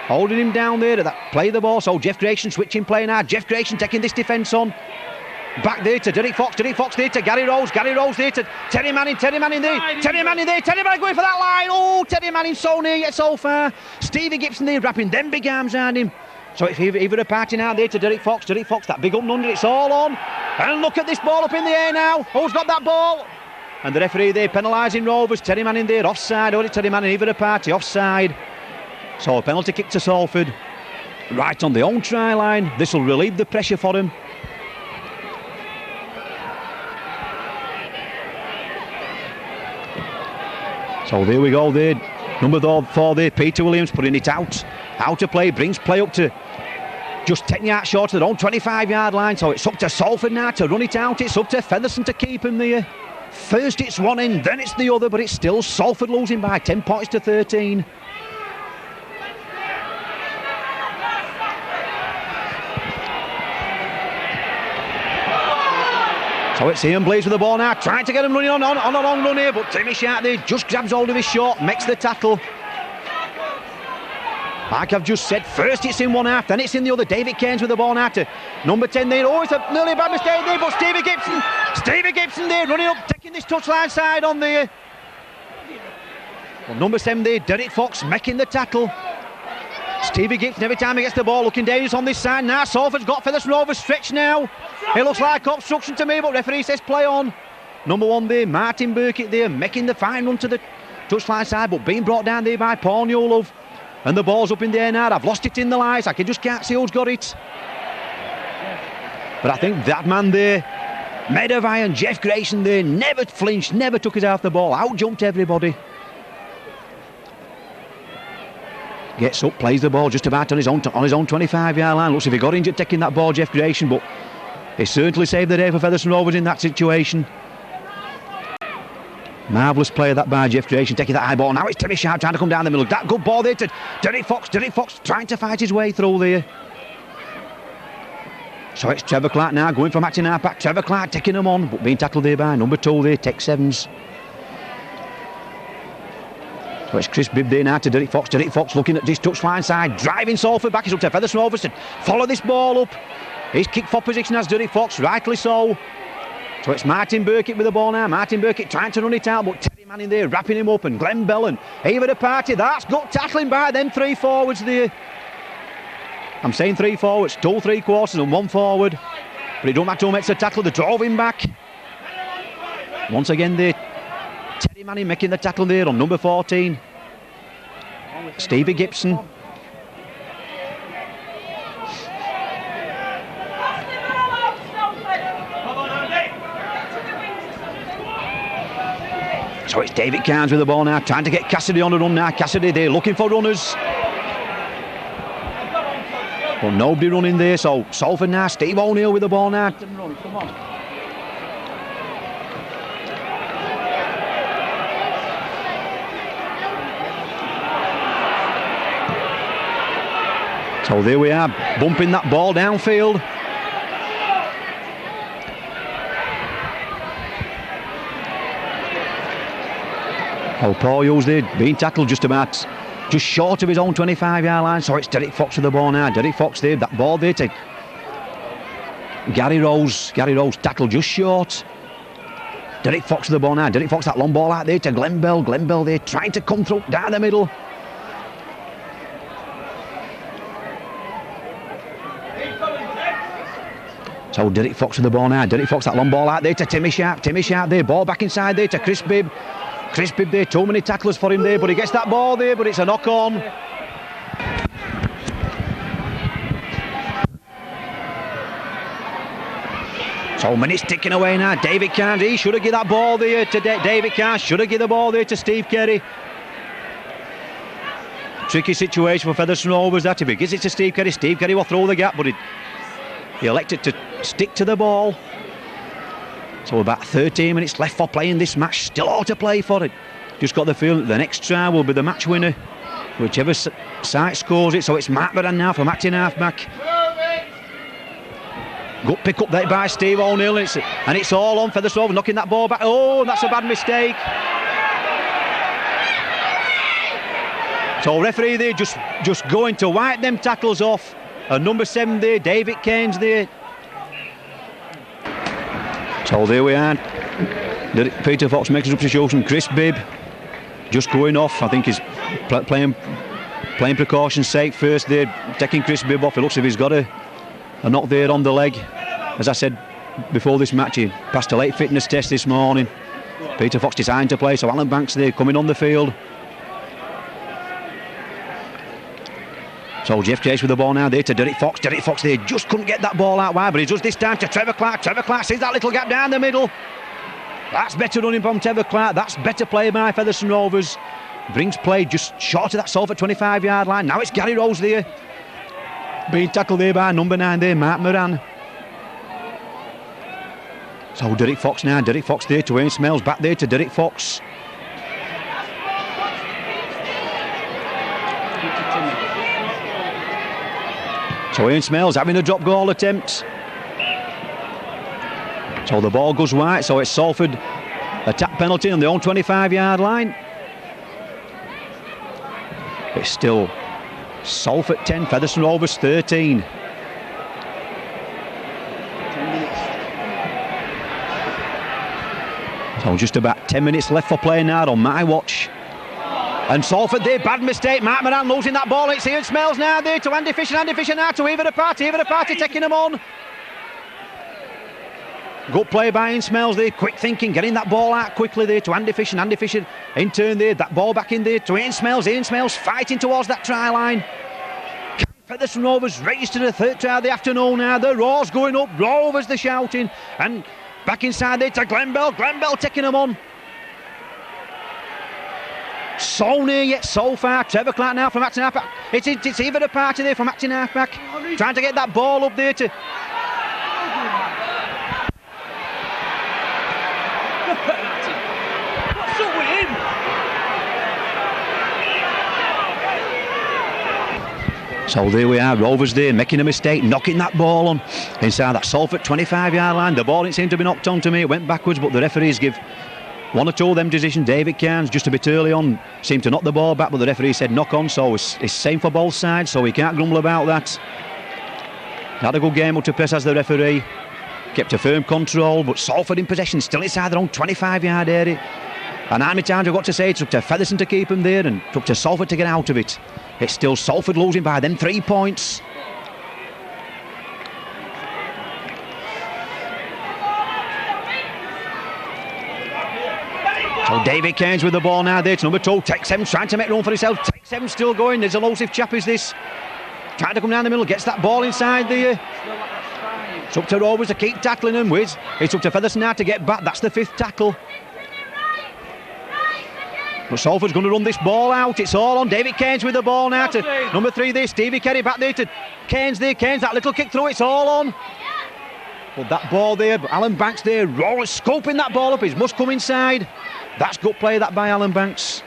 Holding him down there to that play the ball. So Jeff Grayson switching play now. Jeff Grayson taking this defence on. Back there to Derek Fox. Derek Fox there to Gary Rose. Gary Rose there to Terry Manning. Terry Manning there. Terry Manning there. Terry Manning going for that line. Oh, Terry Manning so near yet so far. Stevie Gibson there wrapping them big arms around him. So it's even a party now there to Derek Fox. Derek Fox, that big up and under. It's all on. And look at this ball up in the air now. Who's got that ball? And the referee there penalising Rovers. Terry Manning there offside. Only Terry Manning even a party offside. So a penalty kick to Salford, right on the own try line. This will relieve the pressure for him. So there we go there. Number 4 there, Peter Williams putting it out to play, brings play up to just 10 yards short of their own 25-yard line. So it's up to Salford now to run it out. It's up to Featherstone to keep him there. First it's one end, then it's the other, but it's still Salford losing by 10 points to 13. So it's Ian Blaze with the ball now, trying to get him running on a long run here, but Timmy Sharp there just grabs hold of his short, makes the tackle. Like I've just said, first it's in one half, then it's in the other. David Cairns with the ball now to number 10 there. Oh, it's a nearly bad mistake there, but Stevie Gibson there running up, taking this touchline side on there. Well, number 7 there, Derek Fox making the tackle. Stevie Gibson every time he gets the ball looking dangerous on this side. Now Salford's got Featherstone Rovers stretch now. It looks like obstruction to me, but referee says play on. Number 1 there, Martin Burkitt there, making the fine run to the touchline side, but being brought down there by Paul Newlove. And the ball's up in the air now. I've lost it in the lights. I just can't see who's got it. But I think that man there, made of iron, Jeff Grayson there, never flinched, never took his eye off the ball, out-jumped everybody. Gets up, plays the ball just about on his own 25-yard line. Looks if he got injured taking that ball, Jeff Grayson, but he certainly saved the day for Featherstone Rovers in that situation. Marvellous play that by Jeff Grayson, taking that high ball. Now it's Timmy Sharp trying to come down the middle. That good ball there to Derek Fox. Derek Fox trying to fight his way through there. So it's Trevor Clark now going from acting half back. Trevor Clark taking him on, but being tackled there by number 2 there, Tex Evans. So it's Chris Bibb there now to Derek Fox. Derek Fox looking at this touchline side, driving Salford back. He's up to Featherstone Rovers to follow this ball up. He's kicked for position as Derek Fox, rightly so. So it's Martin Burkitt with the ball now. Martin Burkitt trying to run it out, but Terry Manning there wrapping him up, and Glenn Bell and Eva the Party. That's good tackling by them 3 forwards there. I'm saying 3 forwards, 2 3/4 and 1 forward. But it don't matter who makes the tackle, they drove him back. Once again there, Terry Manning making the tackle there on number 14. Stevie Gibson. So it's David Carnes with the ball now, trying to get Cassidy on the run now. Cassidy there looking for runners. But nobody running there, so Salford now. Steve O'Neill with the ball now. Come on. So there we are, bumping that ball downfield. Oh, Paul Hughes there being tackled just short of his own 25-yard line. So it's Derek Fox with the ball now. Derek Fox there, that ball there to Gary Rose. Gary Rose tackled just short. Derek Fox with the ball now. Derek Fox, that long ball out there to Glenn Bell. Glenn Bell there trying to come through down the middle. So Derek Fox with the ball now. Derek Fox, that long ball out there to Timmy Sharp. Timmy Sharp there, ball back inside there to Chris Bibb. Chris Bibb there, too many tacklers for him there, but he gets that ball there, but it's a knock on. So minutes ticking away now. David Carnes, he should have given that ball there to David Carnes, should have given the ball there to Steve Kerry. Tricky situation for Featherstone Rovers that. If he gives it to Steve Kerry will throw the gap, but he elected to stick to the ball. So about 13 minutes left for playing this match. Still all to play for it. Just got the feeling that the next try will be the match winner, whichever side scores it. So it's Mark Moran now from acting halfback. Good pick up there by Steve O'Neill, and it's all on Featherstone Rovers, knocking that ball back. Oh, that's a bad mistake. So referee there just going to wipe them tackles off. And number 7 there, David Cairns there. So there we are. Peter Fox makes a substitution. Chris Bibb just going off. I think he's playing precaution's sake first there, taking Chris Bibb off. It looks as if he's got a knock there on the leg. As I said before this match, he passed a late fitness test this morning. Peter Fox designed to play, so Alan Banks there coming on the field. So Jeff Chase with the ball now there to Derek Fox. Derek Fox there just couldn't get that ball out wide, but he does this time to Trevor Clark. Trevor Clark sees that little gap down the middle. That's better running from Trevor Clark. That's better play by Featherstone Rovers. Brings play just short of that Salford 25-yard line. Now it's Gary Rose there, being tackled there by number 9 there, Mark Moran. So Derek Fox now. Derek Fox there to Wayne Smells. Back there to Derek Fox. So Ian Smells having a drop goal attempt. So the ball goes wide, so it's Salford attack penalty on their own 25-yard line. It's still Salford 10, Featherstone Rovers 13. So just about 10 minutes left for play now on my watch. And Salford there, bad mistake. Mark Moran losing that ball. It's Ian Smells now there to Andy Fisher. Andy Fisher now to Eva the Party. Eva the Party taking him on. Good play by Ian Smells there. Quick thinking, getting that ball out quickly there to Andy Fisher. And Andy Fisher in turn there. That ball back in there to Ian Smells. Ian Smells fighting towards that try line. Featherstone Rovers registered a third try of the afternoon now. The roar's going up. Rovers the shouting. And back inside there to Glenn Bell. Glenn Bell taking him on. So near yet so far. Trevor Clark now from acting halfback. It's Eva the Party there from acting halfback, trying to get that ball up there to. What's up with him? So there we are, Rovers there making a mistake, knocking that ball on inside that Salford 25-yard line. The ball didn't seem to be knocked on to me. It went backwards, but the referees give One or two of them decisions. David Cairns just a bit early on seemed to knock the ball back, but the referee said knock on, so it's same for both sides, so we can't grumble about that. Had a good game up to press as the referee. Kept a firm control, but Salford in possession, still inside their own 25-yard area. And how many times I've got to say it's up to Featherstone to keep him there and up to Salford to get out of it. It's still Salford losing by them 3 points. So David Cairns with the ball now there to number 2. Takes him, trying to make room for himself. Takes him, still going. There's a elusive chap is this. Trying to come down the middle, gets that ball inside there. It's up to Rovers to keep tackling him with. It's up to Featherstone now to get back. That's the 5th tackle. But Salford's going to run this ball out. It's all on David Cairns with the ball now to number 3 there. Stevie Kerry back there to Cairns there. Cairns, that little kick through, it's all on. But that ball there, Alan Banks there, rolling, scoping that ball up. He must come inside. That's good play that by Alan Banks.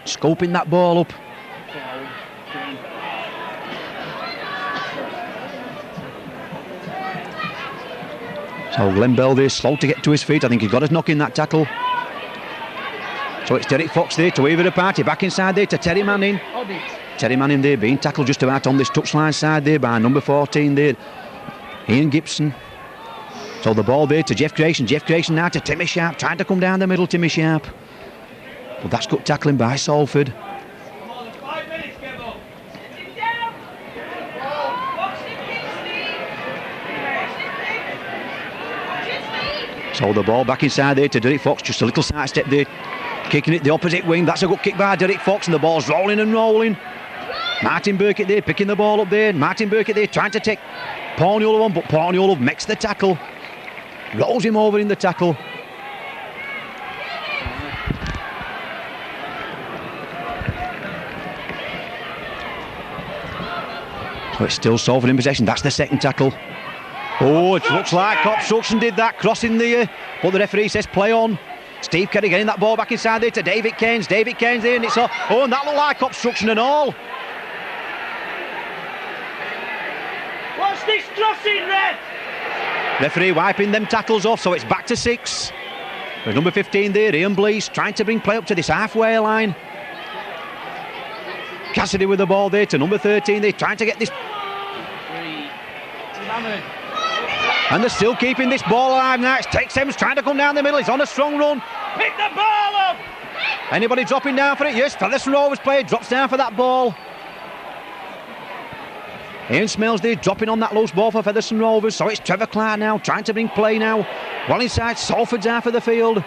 Scoping that ball up. So Glenn Bell there, slow to get to his feet. I think he's got his knock in that tackle. So it's Derek Fox there to Weaver the party. Back inside there to Terry Manning. Terry Manning there being tackled just about on this touchline side there by number 14 there, Ian Gibson. So the ball there to Jeff Grayson. Jeff Grayson now to Timmy Sharp. Trying to come down the middle, Timmy Sharp. But that's good tackling by Salford. So the ball back inside there to Derek Fox. Just a little side step there. Kicking it the opposite wing. That's a good kick by Derek Fox. And the ball's rolling and rolling. Martin Burkett there picking the ball up there. Martin Burkett there trying to take Porniolov on. But Porniolov makes the tackle. Rolls him over in the tackle. So it's still Salford in possession. That's the 2nd tackle. Oh, it looks like obstruction did that, crossing there, but the referee says play on. Steve Kerry getting that ball back inside there to David Cairns. David Cairns there, and it's and that looked like obstruction and all. What's this crossing, ref? Referee wiping them tackles off, so it's back to 6. There's number 15 there, Ian Blease, trying to bring play up to this halfway line. Cassidy with the ball there to number 13 there, trying to get this. And they're still keeping this ball alive now. It's Tex Ems trying to come down the middle. He's on a strong run. Pick the ball up! Anybody dropping down for it? Yes, Featherstone Rovers player drops down for that ball. Ian Smells there dropping on that loose ball for Featherstone Rovers. So it's Trevor Clark now trying to bring play now. Well inside Salford's half of the field.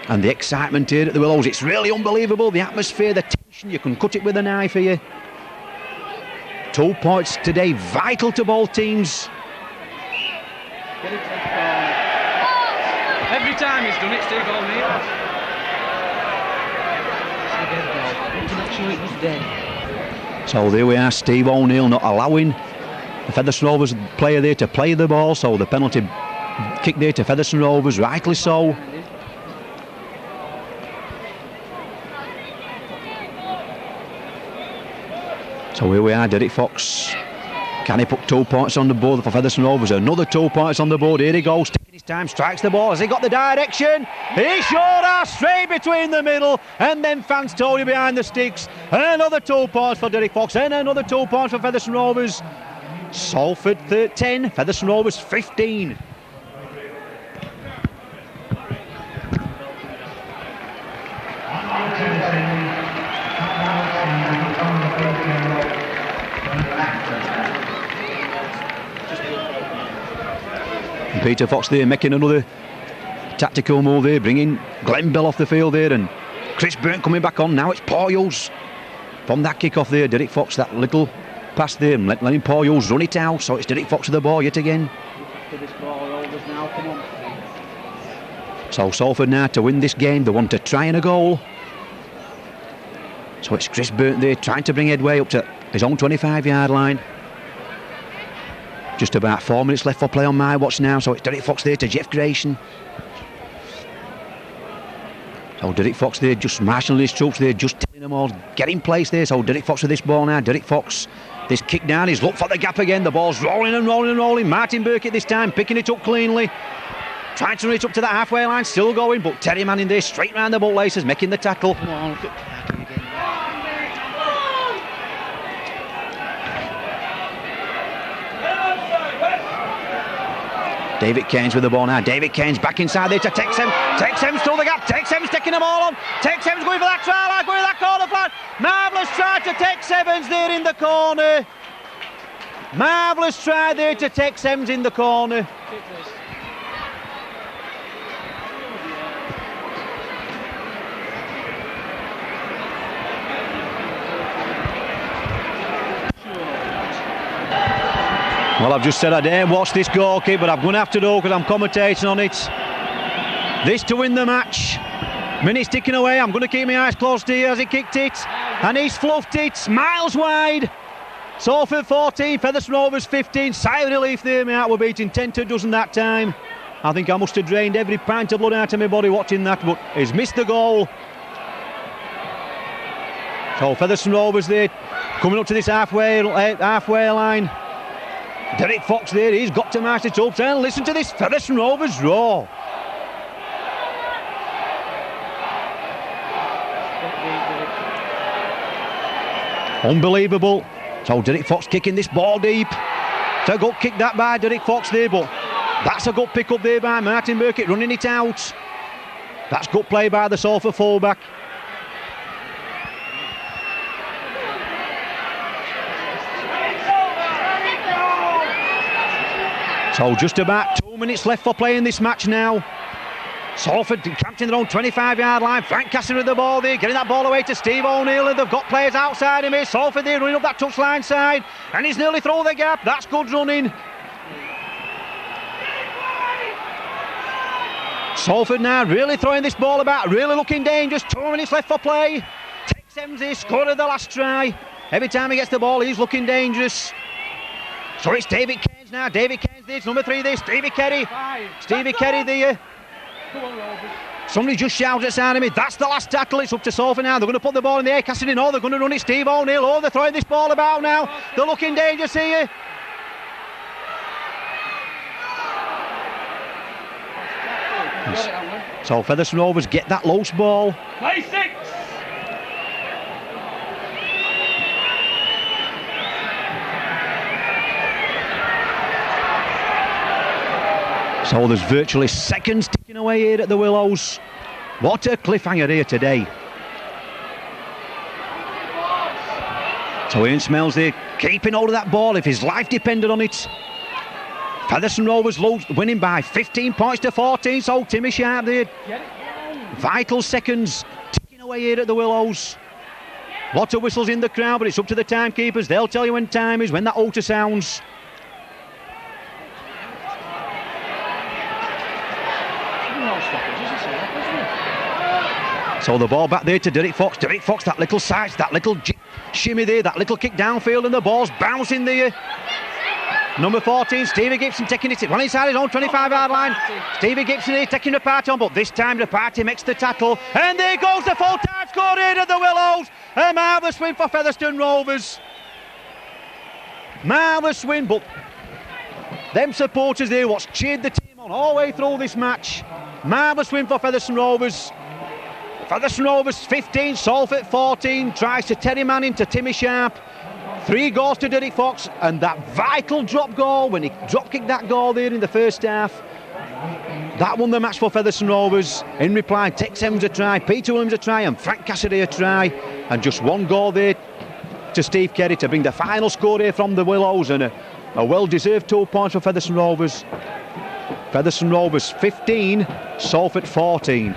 And the excitement here at the Willows. It's really unbelievable. The atmosphere, the tension. You can cut it with a knife here. 2 points today, vital to both teams. Every time he's done it, Steve O'Neill. So there we are, Steve O'Neill not allowing the Featherstone Rovers player there to play the ball, so the penalty kick there to Featherstone Rovers, rightly so. So here we are, Derek Fox. Can he put 2 points on the board for Featherstone Rovers? Another 2 points on the board. Here he goes, taking his time, strikes the ball. Has he got the direction? He sure has, straight between the middle. And then fans Tony behind the sticks. And another 2 points for Derek Fox. And another 2 points for Featherstone Rovers. Salford 10, Featherstone Rovers 15. Peter Fox there making another tactical move there, bringing Glenn Bell off the field there, and Chris Burnt coming back on. Now it's Paul Hughes from that kick-off there. Derek Fox, that little pass there, letting Paul Hughes run it out. So it's Derek Fox with the ball yet again. So Salford now to win this game, they want to try and a goal. So it's Chris Burnt there trying to bring headway up to his own 25-yard line. Just about 4 minutes left for play on my watch now, so it's Derek Fox there to Jeff Grayson. So Derek Fox there just marshalling his troops there, just telling them all, get in place there. So Derek Fox with this ball now, Derek Fox This kick down, he's looked for the gap again. The ball's rolling and rolling and rolling. Martin Burkitt this time picking it up cleanly. Trying to run it up to the halfway line, still going, but Terry Manning there straight round the bootlaces, making the tackle. Come on, look at again. David Keynes with the ball now. David Keynes back inside there to Texem. Texem's through the gap. Texem's taking the ball on. Texem's going for that try line, going for that corner flag. Marvellous try to Tex Evans there in the corner. Marvellous try there to Tex Evans in the corner. Well, I've just said I dare watch this goal kick, but I'm going to have to do because I'm commentating on it. This to win the match. Minutes ticking away. I'm going to keep my eyes closed here as he kicked it. And he's fluffed it. Miles wide. Salford 14, Featherstone Rovers 15. Sigh of relief there, mate. We're beating 10 to a dozen that time. I think I must have drained every pint of blood out of my body watching that, but he's missed the goal. So Featherstone Rovers there, coming up to this halfway line. Derek Fox there, he's got to match it up. And listen to this Featherstone Rovers roar. Unbelievable. So Derek Fox kicking this ball deep. It's a good kick that by Derek Fox there, but that's a good pick up there by Martin Burkitt running it out. That's good play by the Salford fullback. So just about 2 minutes left for play in this match now. Salford camped in their own 25-yard line. Frank Cassidy with the ball there, getting that ball away to Steve O'Neill, and they've got players outside him here. Salford there running up that touchline side, and he's nearly through the gap. That's good running. Salford now really throwing this ball about, really looking dangerous. 2 minutes left for play. Tex Evans here scored the last try. Every time he gets the ball, he's looking dangerous. So it's David Keynes now. David Keynes there, it's number 3 there, Stevie Kerry. Stevie Kerry there. Somebody just shouted at me. That's the last tackle. It's up to Salford now. They're going to put the ball in the air. Cassidy, no, they're going to run it. Steve O'Neill. Oh, they're throwing this ball about now. They're looking dangerous here. So Featherstone Rovers get that loose ball. Play 6. So there's virtually seconds ticking away here at the Willows. What a cliffhanger here today. So Ian Smells there, keeping hold of that ball if his life depended on it. Featherstone Rovers winning by 15 points to 14, so Timmy Sharp there. Vital seconds ticking away here at the Willows. Lots of whistles in the crowd, but it's up to the timekeepers. They'll tell you when time is, when that altar sounds. So the ball back there to Derek Fox. Derek Fox, that little side, that little shimmy there, that little kick downfield, and the ball's bouncing there. Number 14, Stevie Gibson taking it well inside his own 25-yard line. Stevie Gibson here taking the part on, but this time the party makes the tackle. And there goes the full-time score here at the Willows. A marvellous win for Featherstone Rovers. Marvellous win, but them supporters there, what's cheered the team on all the way through this match. Marvellous win for Featherstone Rovers. Featherstone Rovers 15, Salford 14, tries to Terry Manning to Timmy Sharp. 3 goals to Derek Fox, and that vital drop goal, when he drop kicked that goal there in the first half, that won the match for Featherstone Rovers. In reply, Tex Evans a try, Peter Williams a try, and Frank Cassidy a try, and just 1 goal there to Steve Kerry to bring the final score here from the Willows, and a well-deserved 2 points for Featherstone Rovers. Featherstone Rovers 15, Salford 14.